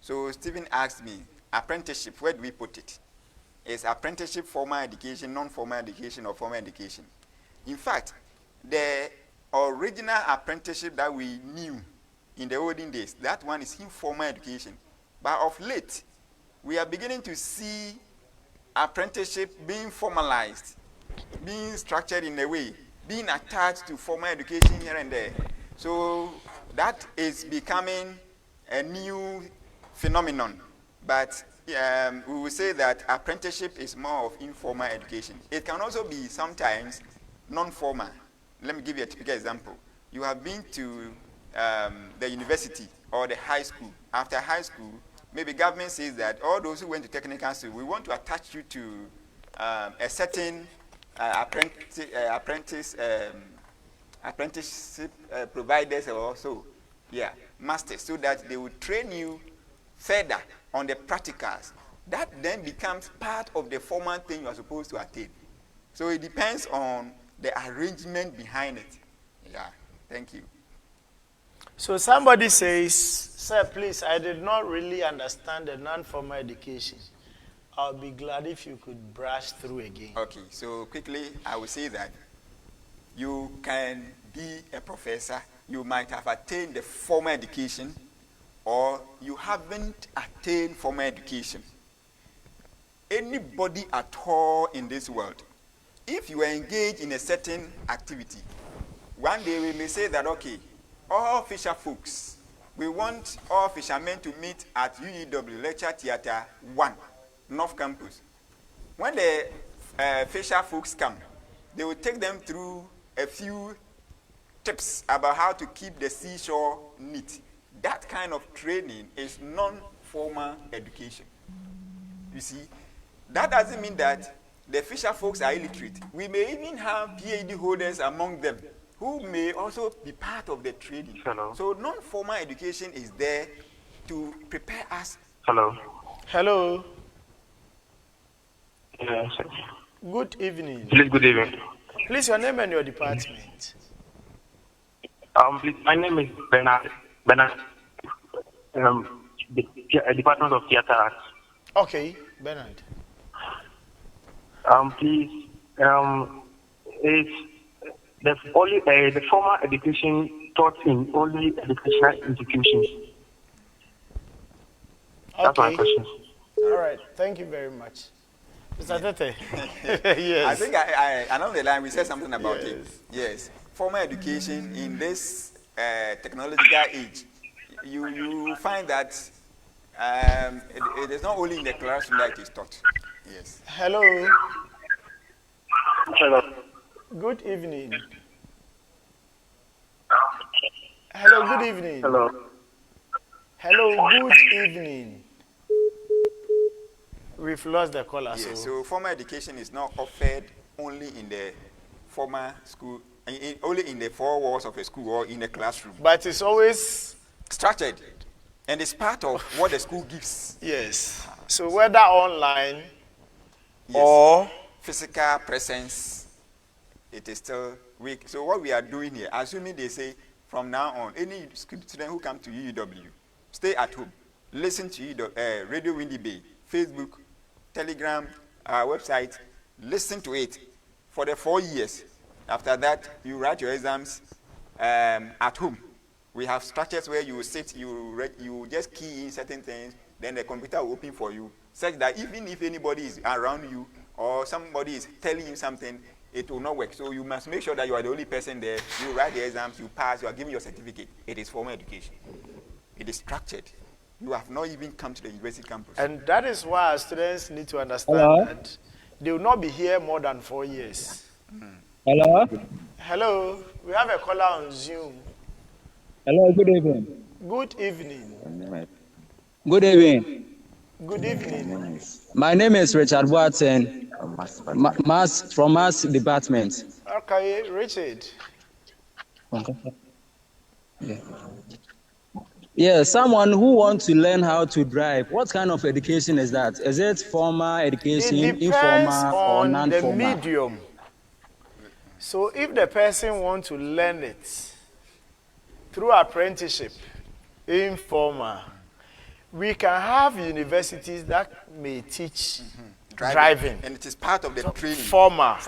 S2: So Stephen asked me, apprenticeship, where do we put it? Is apprenticeship formal education, non-formal education, or formal education? In fact, the original apprenticeship that we knew in the olden days, that one is informal education. But of late, we are beginning to see apprenticeship being formalized, being structured in a way, being attached to formal education here and there. So that is becoming a new phenomenon. But we will say that apprenticeship is more of informal education. It can also be sometimes non-formal. Let me give you a typical example. You have been to the university or the high school. After high school, maybe government says that all those who went to technical school, we want to attach you to a certain apprenticeship providers or so, yeah, masters, so that they will train you further on the practicals. That then becomes part of the formal thing you are supposed to attain. So it depends on the arrangement behind it. Yeah, thank you.
S1: So somebody says, sir, please, I did not really understand the non-formal education. I'll be glad if you could brush through again.
S2: Okay, so quickly, I will say that you can be a professor. You might have attained the formal education, or you haven't attained formal education. Anybody at all in this world, if you are engaged in a certain activity, one day we may say that, okay, all fisher folks, we want all fishermen to meet at UEW Lecture Theatre 1, North Campus. When the fisher folks come, they will take them through a few tips about how to keep the seashore neat. That kind of training is non-formal education. You see, that doesn't mean that the fisher folks are illiterate. We may even have PhD holders among them who may also be part of the training.
S5: Hello.
S2: So non-formal education is there to prepare us.
S5: Hello.
S1: Hello.
S5: Yes.
S1: Good evening.
S5: Please, good evening.
S1: Please, your name and your department.
S5: Please, my name is Bernard. The Department of Theatre Arts.
S1: Okay, Bernard.
S5: Please, it's the formal education taught in only educational institutions. That's my
S1: Okay.
S5: question.
S1: All right. Thank you very much. Mr. Tete. Yes.
S2: I think along the line we said something about it. Yes. Formal education in this technological age, you find that it is not only in the classroom that it is taught. Yes.
S1: Hello.
S5: Hello.
S1: Good evening. Hello, good evening.
S5: Hello.
S1: Hello, good evening. We've lost the caller.
S2: Yes. So formal education is not offered only in the formal school, only in the four walls of a school or in a classroom.
S1: But it's always
S2: Structured, and it's part of what the school gives.
S1: yes. So whether online
S2: Yes.
S1: or
S2: Physical presence, it is still weak. So what we are doing here, assuming they say from now on, any student who comes to UEW, stay at home, listen to Radio Windy Bay, Facebook, Telegram, our website. Listen to it for the 4 years. After that, you write your exams at home. We have structures where you sit, you just key in certain things, then the computer will open for you, such that even if anybody is around you or somebody is telling you something, it will not work. So you must make sure that you are the only person there. You write the exams, you pass, you are given your certificate. It is formal education. It is structured. You have not even come to the university campus.
S1: And that is why our students need to understand that they will not be here more than 4 years.
S6: Hello?
S1: Hello, we have a caller on Zoom.
S6: Hello, good evening.
S1: Good evening.
S6: Good evening.
S1: Good evening.
S6: My name is Richard Watson, from Mass Department.
S1: Okay, Richard.
S6: Yeah, someone who wants to learn how to drive. What kind of education is that? Is it formal education,
S1: It depends
S6: informal, or
S1: on the
S6: non-formal?
S1: medium. So if the person wants to learn it through apprenticeship, informal, we can have universities that may teach driving.
S2: And it is part of the training.
S1: Formal.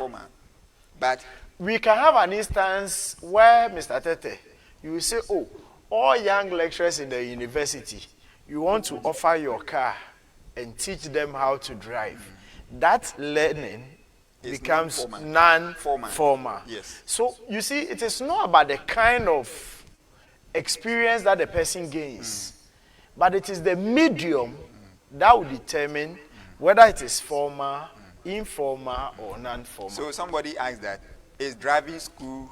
S2: But
S1: we can have an instance where, Mr. Tete, you will say, oh, all young lecturers in the university, you want to offer your car and teach them how to drive. That learning becomes non-formal.
S2: Yes.
S1: So you see, it is not about the kind of experience that the person gains, but it is the medium that will determine whether it is formal, informal, or non-formal.
S2: So somebody asked that, is driving school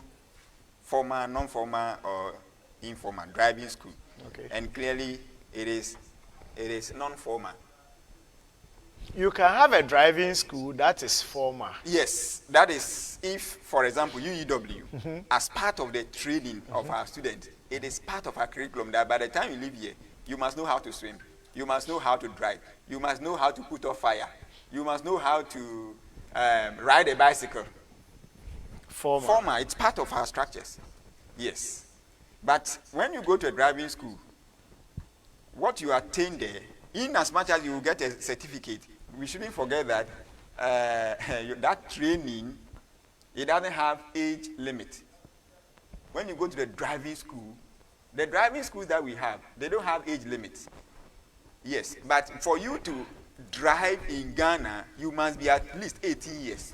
S2: formal, non-formal, or informal? Driving school.
S1: Okay.
S2: And clearly it is non-formal.
S1: You can have a driving school that is formal.
S2: Yes, that is if, for example, UEW, as part of the training of our students, it is part of our curriculum that by the time you leave here, you must know how to swim, you must know how to drive, you must know how to put off fire, you must know how to ride a bicycle. Formal, it's part of our structures. Yes. But when you go to a driving school, what you attain there, in as much as you get a certificate, we shouldn't forget that that training, it doesn't have age limit. When you go to the driving schools that we have, they don't have age limits. Yes, but for you to drive in Ghana, you must be at least 18 years.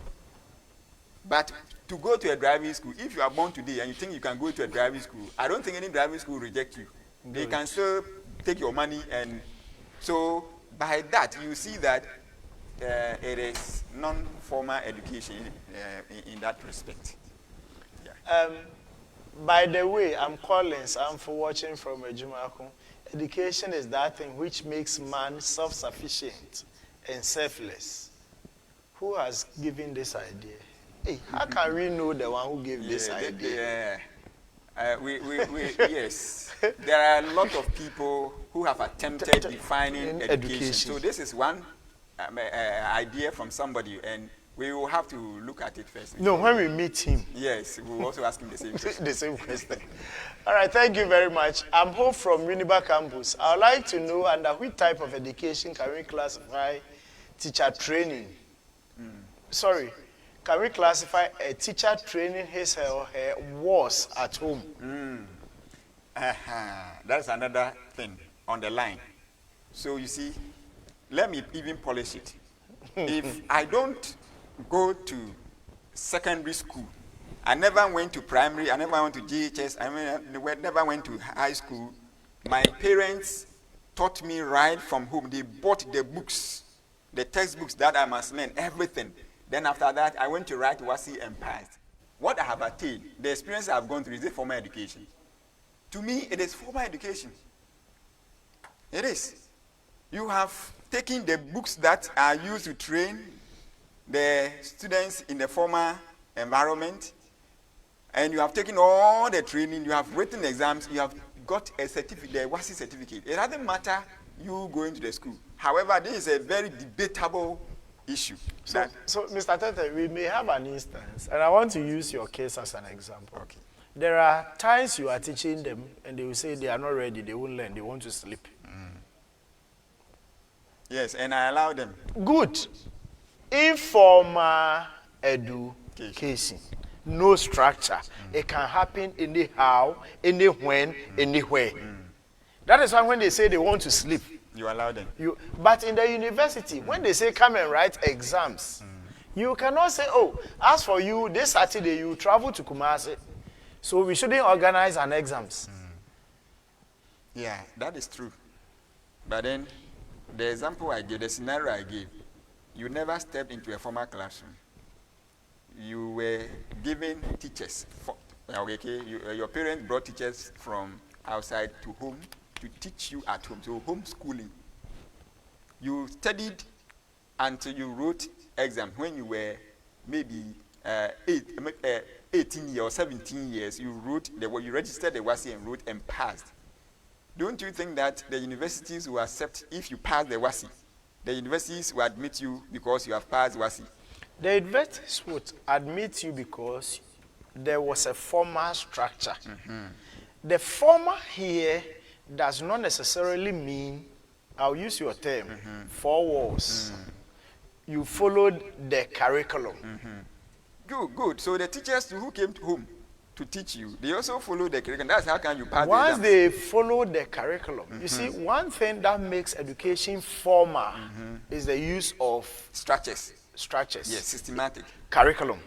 S2: But to go to a driving school, if you are born today and you think you can go to a driving school, I don't think any driving school will reject you. They can still take your money, and so by that you see that it is non-formal education in that respect. Yeah.
S1: By the way, I'm Collins. I'm for watching from Ejumako. Education is that thing which makes man self-sufficient and selfless. Who has given this idea? Hey, how can we know the one who gave this idea?
S2: Yes. There are a lot of people who have attempted defining education. So this is one idea from somebody, and we will have to look at it first.
S1: No, when we meet him.
S2: Yes, we will also ask him the same question.
S1: The same question. All right, thank you very much. I'm Hope from Uniba Campus. I would like to know under which type of education can we classify teacher training? Sorry. Can we classify a teacher training his or her was at home?
S2: That's another thing on the line. So you see, let me even polish it. If I don't go to secondary school, I never went to primary, I never went to GHS, I never went to high school, my parents taught me right from home. They bought the books, the textbooks that I must learn, everything. Then after that, I went to write WASI and passed. What I have attained, the experience I have gone through, is it formal education? To me, it is formal education. It is. You have taken the books that are used to train the students in the formal environment, and you have taken all the training, you have written exams, you have got a certificate, the WASI certificate. It doesn't matter you going to the school. However, this is a very debatable issue.
S1: So, Mr. Tete, we may have an instance, and I want to use your case as an example.
S2: Okay.
S1: There are times you are teaching them, and they will say they are not ready, they won't learn, they want to sleep.
S2: Yes, and I allow them.
S1: Good. Informal education. No structure. It can happen anyhow, anywhen, anywhere. That is why when they say they want to sleep,
S2: You allow them.
S1: But in the university, when they say come and write exams, you cannot say, oh, as for you, this Saturday you travel to Kumasi, so we shouldn't organize an exams.
S2: Yeah, that is true. But then, the example I gave, the scenario I gave, you never stepped into a formal classroom. You were given teachers. Your parents brought teachers from outside to home to teach you at home. So homeschooling. You studied until you wrote exam when you were maybe 18 years or 17 years. You registered the WASI and wrote and passed. Don't you think that the universities will accept if you pass the WASI? The universities will admit you because you have passed WASI.
S1: The universities would admit you because there was a formal structure. The formal here does not necessarily mean, I'll use your term, 4 walls. You followed the curriculum.
S2: Good. So the teachers who came to home to teach you, they also follow the curriculum. That's how can you pass
S1: Once
S2: the
S1: they follow the curriculum, you see, one thing that makes education formal is the use of
S2: structures.
S1: Yes,
S2: systematic.
S1: Curriculum.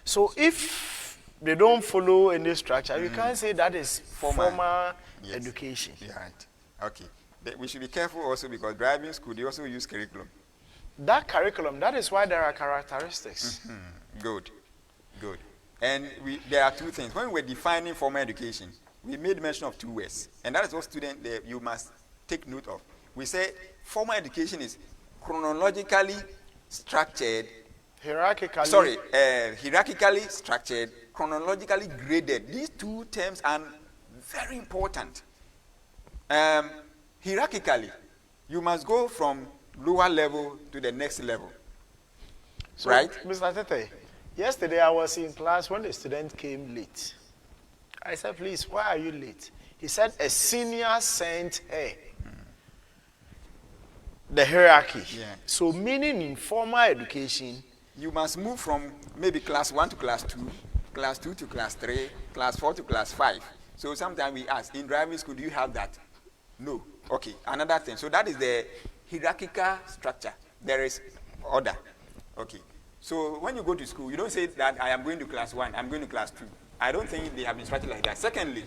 S1: So if they don't follow any structure, you can't say that is formal education.
S2: Right. Okay. We should be careful also because driving school, they also use curriculum.
S1: That curriculum, that is why there are characteristics.
S2: Good. And there are 2 things. When we were defining formal education, we made mention of 2 words. And that is what students you must take note of. We say formal education is chronologically structured, hierarchically structured, chronologically graded. These 2 terms are very important. Hierarchically, you must go from lower level to the next level.
S1: So,
S2: right?
S1: Mr. Tete, yesterday I was in class when the student came late. I said, please, why are you late? He said, a senior sent her. The hierarchy.
S2: Yeah.
S1: So meaning in formal education,
S2: you must move from maybe class 1 to class 2, class 2 to class 3, class 4 to class 5. So sometimes we ask, in driving school, do you have that? No. Okay, another thing. So that is the hierarchical structure. There is order. Okay. So when you go to school, you don't say that I am going to class 1, I'm going to class 2. I don't think they have been structured like that. Secondly,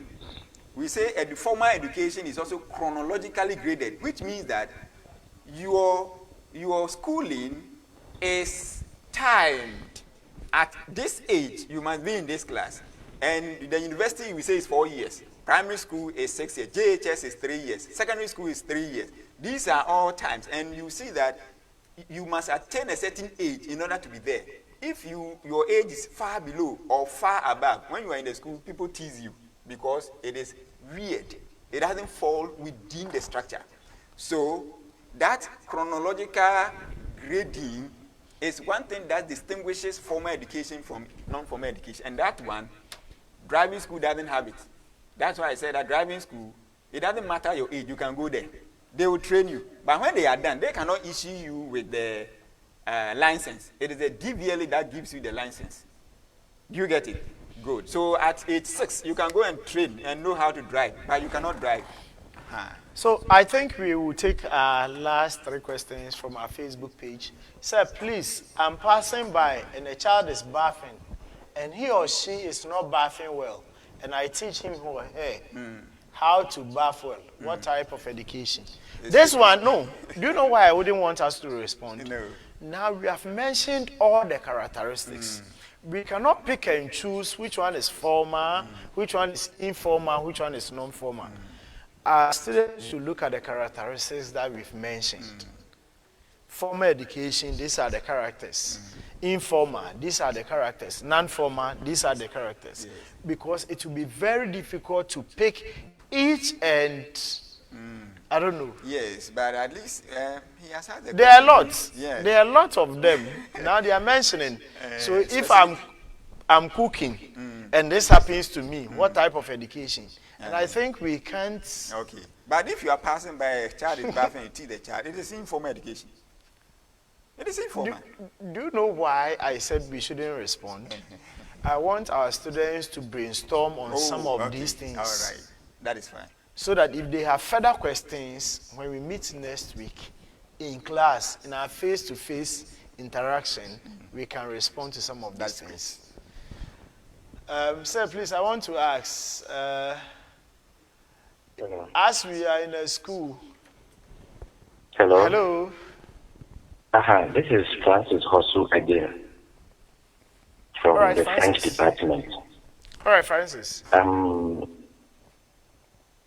S2: we say formal education is also chronologically graded, which means that your schooling is timed. At this age, you must be in this class. And the university, we say, is 4 years. Primary school is 6 years. JHS is 3 years. Secondary school is 3 years. These are all times. And you see that you must attain a certain age in order to be there. If your age is far below or far above, when you are in the school, people tease you because it is weird. It doesn't fall within the structure. So that chronological grading is one thing that distinguishes formal education from non-formal education. And that one, driving school doesn't have it. That's why I said that driving school, it doesn't matter your age, you can go there. They will train you. But when they are done, they cannot issue you with the license. It is the DVLA that gives you the license. Do you get it? Good. So at age 6, you can go and train and know how to drive, but you cannot drive.
S1: So I think we will take our last 3 questions from our Facebook page. Sir, please, I'm passing by and a child is bathing and he or she is not bathing well. And I teach him or her how to bath well. What type of education? This one, no. Do you know why I wouldn't want us to respond?
S2: No.
S1: Now we have mentioned all the characteristics. We cannot pick and choose which one is formal, which one is informal, which one is non-formal. Our students should look at the characteristics that we've mentioned. Formal education, these are the characters. Informal, these are the characters. Non-formal, these are the characters. Yes. Because it will be very difficult to pick each and I don't know.
S2: Yes, but at least he has had the.
S1: There are lots.
S2: Yes.
S1: There are lots of them. Now they are mentioning. So if I'm cooking and this happens to me, what type of education? And I think we can't.
S2: Okay. But if you are passing by a child is bathing and teach the child, it is informal education. It is informal.
S1: Do you know why I said we shouldn't respond? I want our students to brainstorm on some of these things.
S2: All right. That is fine.
S1: So that if they have further questions, when we meet next week in class, in our face-to-face interaction, we can respond to some of these things. Sir, please, I want to ask, as we are in a school.
S8: Hello.
S1: Hello.
S8: This is Francis Hosu again from the French department.
S1: All right, Francis.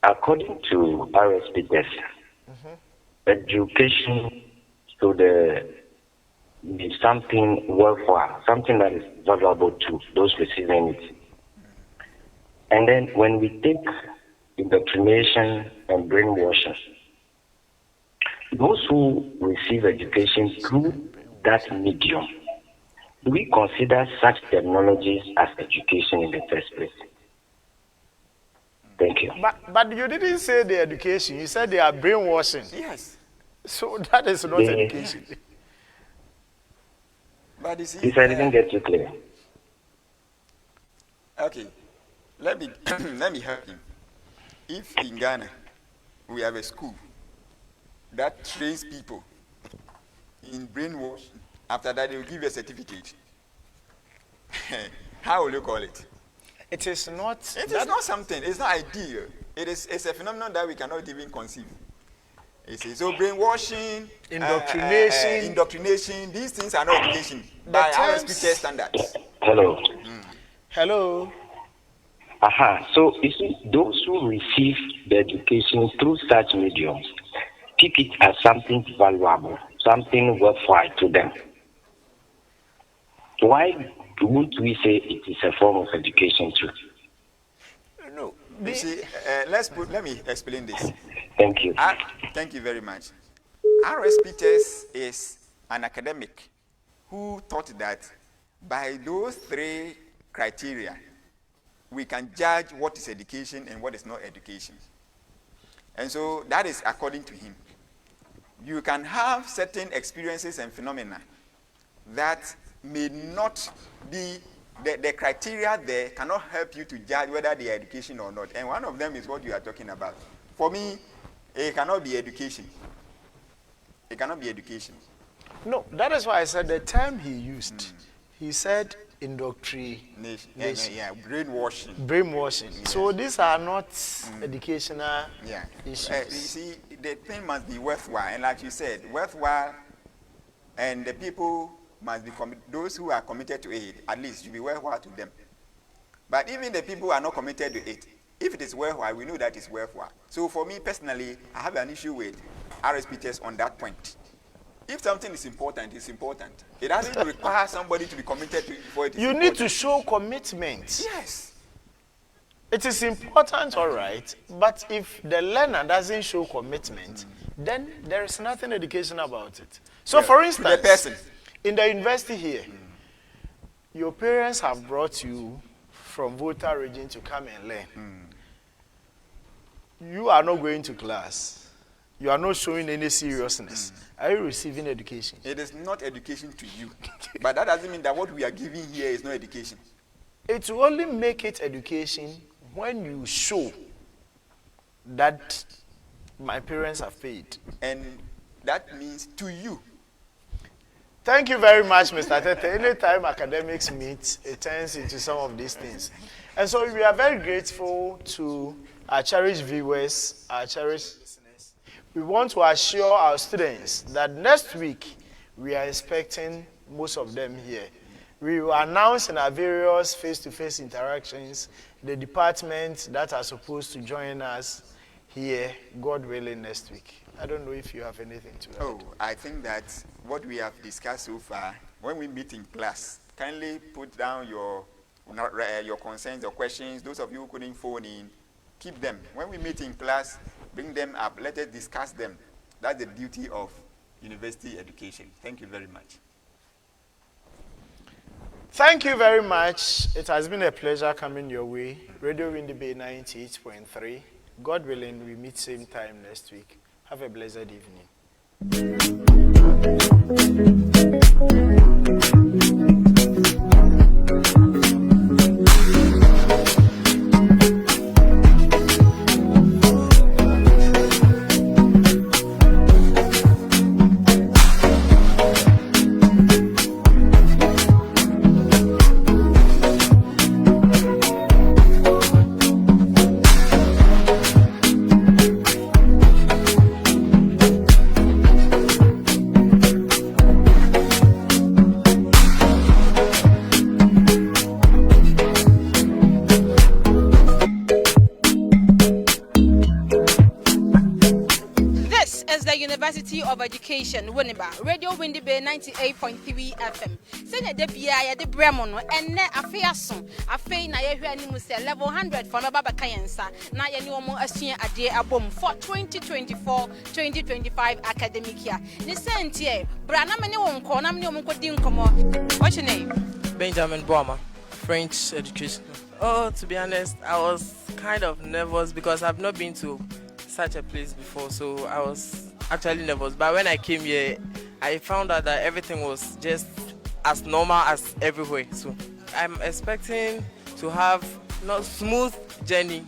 S8: According to RSP test, education should be something worthwhile, something that is valuable to those receiving it. And then when we take indoctrination and brainwashing, those who receive education through that medium, do we consider such technologies as education in the first place? Thank you.
S1: But you didn't say the education. You said they are brainwashing.
S2: Yes.
S1: So that is not education.
S2: But you see,
S8: if I didn't get you clear.
S2: Okay. Let me let me help him. If in Ghana we have a school that trains people in brainwashing, after that they will give you a certificate. How will you call it?
S1: It is not.
S2: It is not something. It's not ideal. It's a phenomenon that we cannot even conceive. So brainwashing, indoctrination, these things are not education by our speaker standards.
S8: Hello.
S1: Hello.
S8: So you see, those who receive the education through such mediums keep it as something valuable, something worthwhile to them. Why wouldn't we say it is a form of education too?
S2: No. You see, let me explain this.
S8: Thank you.
S2: Thank you very much. R.S. Peters is an academic who thought that by those three criteria, we can judge what is education and what is not education. And so that is according to him. You can have certain experiences and phenomena that may not be, the criteria there cannot help you to judge whether they are education or not. And one of them is what you are talking about. For me, it cannot be education. It cannot be education.
S1: No, that is why I said the term he used. He said indoctrination.
S2: Yeah, brainwashing.
S1: Brainwashing. Yeah. So these are not educational issues.
S2: You see, the thing must be worthwhile. And like you said, worthwhile, and the people must be those who are committed to it, at least should be worthwhile to them. But even the people who are not committed to it, if it is worthwhile, we know that it's worthwhile. So for me personally, I have an issue with RSP test on that point. If something is important, it's important. It doesn't require somebody to be committed to it before it is important.
S1: You need to show commitment.
S2: Yes.
S1: It is important, all right, but if the learner doesn't show commitment, then there is nothing educational about it. So for instance,
S2: the person
S1: in the university here, your parents have brought you from Volta region to come and learn. You are not going to class. You are not showing any seriousness. Are you receiving education?
S2: It is not education to you. But that doesn't mean that what we are giving here is not education.
S1: It will only make it education when you show that my parents have paid.
S2: And that means to you.
S1: Thank you very much, Mr. Tete. Anytime academics meet, it turns into some of these things. And so we are very grateful to our cherished viewers, our cherished listeners. We want to assure our students that next week we are expecting most of them here. We will announce in our various face-to-face interactions the departments that are supposed to join us here, God willing, next week. I don't know if you have anything to add.
S2: Oh, I think that what we have discussed so far, when we meet in class, kindly put down your concerns or questions. Those of you who couldn't phone in, keep them. When we meet in class, bring them up. Let us discuss them. That's the duty of university education. Thank you very much.
S1: Thank you very much. It has been a pleasure coming your way. Radio Windy Bay 98.3. God willing, we meet same time next week. Have a blessed evening.
S9: University of Education, Winneba, Radio Windy Bay 98.3 FM. Send a debia, the Bremono, and ne a fiason, a fay na yahuanimus level 100 from Baba Kayansa, na yanuomo a senior a day a boom for 2024-2025 academic year. Nisentie, Branamani won't call Namnium Kodinkomo. What's your name?
S10: Benjamin Boma, French education. Oh, to be honest, I was kind of nervous because I've not been to such a place before, so I was actually nervous. But when I came here, I found out that everything was just as normal as everywhere. So I'm expecting to have not smooth journey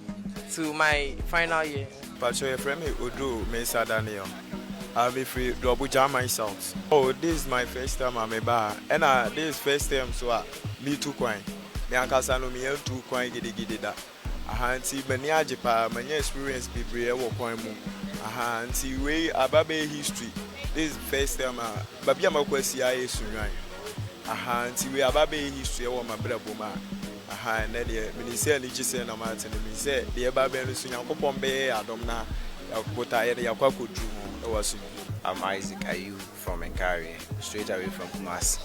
S10: to my final year.
S11: But your friend Udu Mesa Daniel. I'll be free to Abuja myself. Oh, this is my first time I'm a bar. And this is first time so me too coin. Me ankasa me have 2 coin gidi da. Ahanti many ajipa many experience people here work on mu. Ahanti we ababe history. This is first time babi amakwasi aye sunwan. Ahanti we ababe history e wo mabrabo ma. Ahan na de minister ni gise na mate ni say de ababe no sunyan kopon be adom na yakota ye yakwakodu ho e wasu.
S12: I'm Isaac Ayu from Nkari, straight away from Kumasi.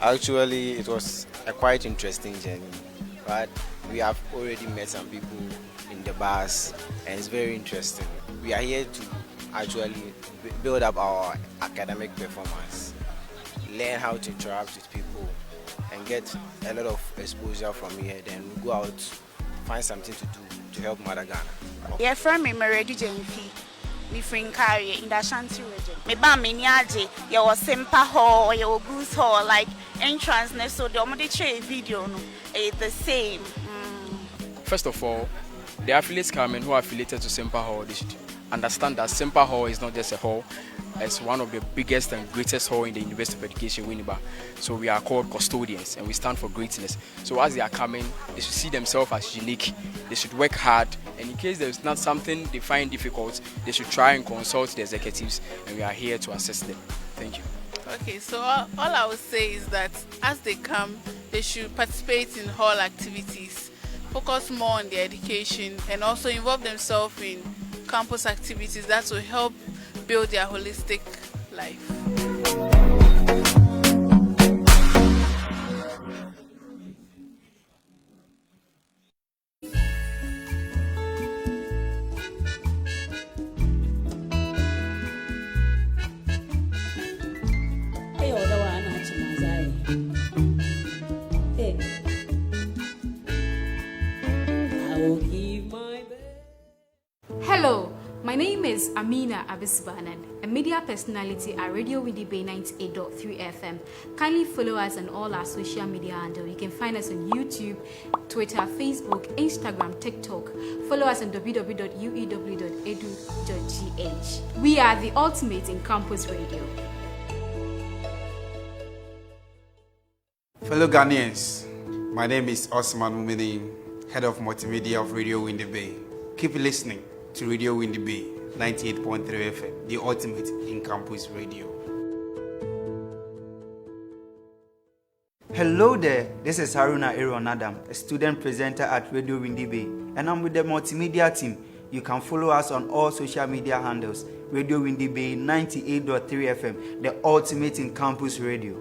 S12: Actually, it was a quite interesting journey, but we have already met some people in the bars, and it's very interesting. We are here to actually build up our academic performance, learn how to interact with people, and get a lot of exposure from here. Then we go out, find something to do to help Mother Ghana.
S13: Yeah, from me, Meredi Jenfi. Me from Kari in the Ashanti region. Me ba me niaje. You was Sempa Hall, you was Goose Hall, like entrance. So the omode che video no, the same.
S14: First of all, the affiliates coming who are affiliated to Sempa Hall, they should understand that Sempa Hall is not just a hall. It's one of the biggest and greatest hall in the University of Education, Winneba. So we are called custodians and we stand for greatness. So as they are coming, they should see themselves as unique. They should work hard, and in case there is not something they find difficult, they should try and consult the executives, and we are here to assist them. Thank you.
S15: Okay, so all I would say is that as they come, they should participate in hall activities, focus more on their education, and also involve themselves in campus activities that will help build their holistic life.
S16: Hello, my name is Amina Abisbanan, a media personality at Radio Windy Bay 98.3 FM. Kindly follow us on all our social media handles. You can find us on YouTube, Twitter, Facebook, Instagram, TikTok. Follow us on www.uew.edu.gh. We are the ultimate in campus radio.
S17: Fellow Ghanaians, my name is Osman Mumini, Head of Multimedia of Radio Windy Bay. Keep listening to Radio Windy Bay 98.3 FM, the ultimate in campus radio.
S18: Hello there, this is Haruna Aaron Adam, a student presenter at Radio Windy Bay, and I'm with the multimedia team. You can follow us on all social media handles. Radio Windy Bay 98.3 FM, the ultimate in campus radio.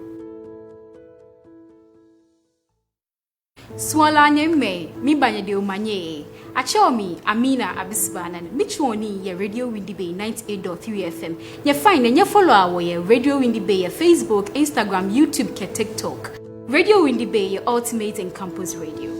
S16: Swala nyeme mi banye de umanye achomi Amina Abisbanan michwoni ye Radio Windy Bay 98.3 FM ye find and ye follow our ye Radio Windy Bay ye Facebook, Instagram, YouTube, ke TikTok. Radio Windy Bay, your ultimate in campus radio.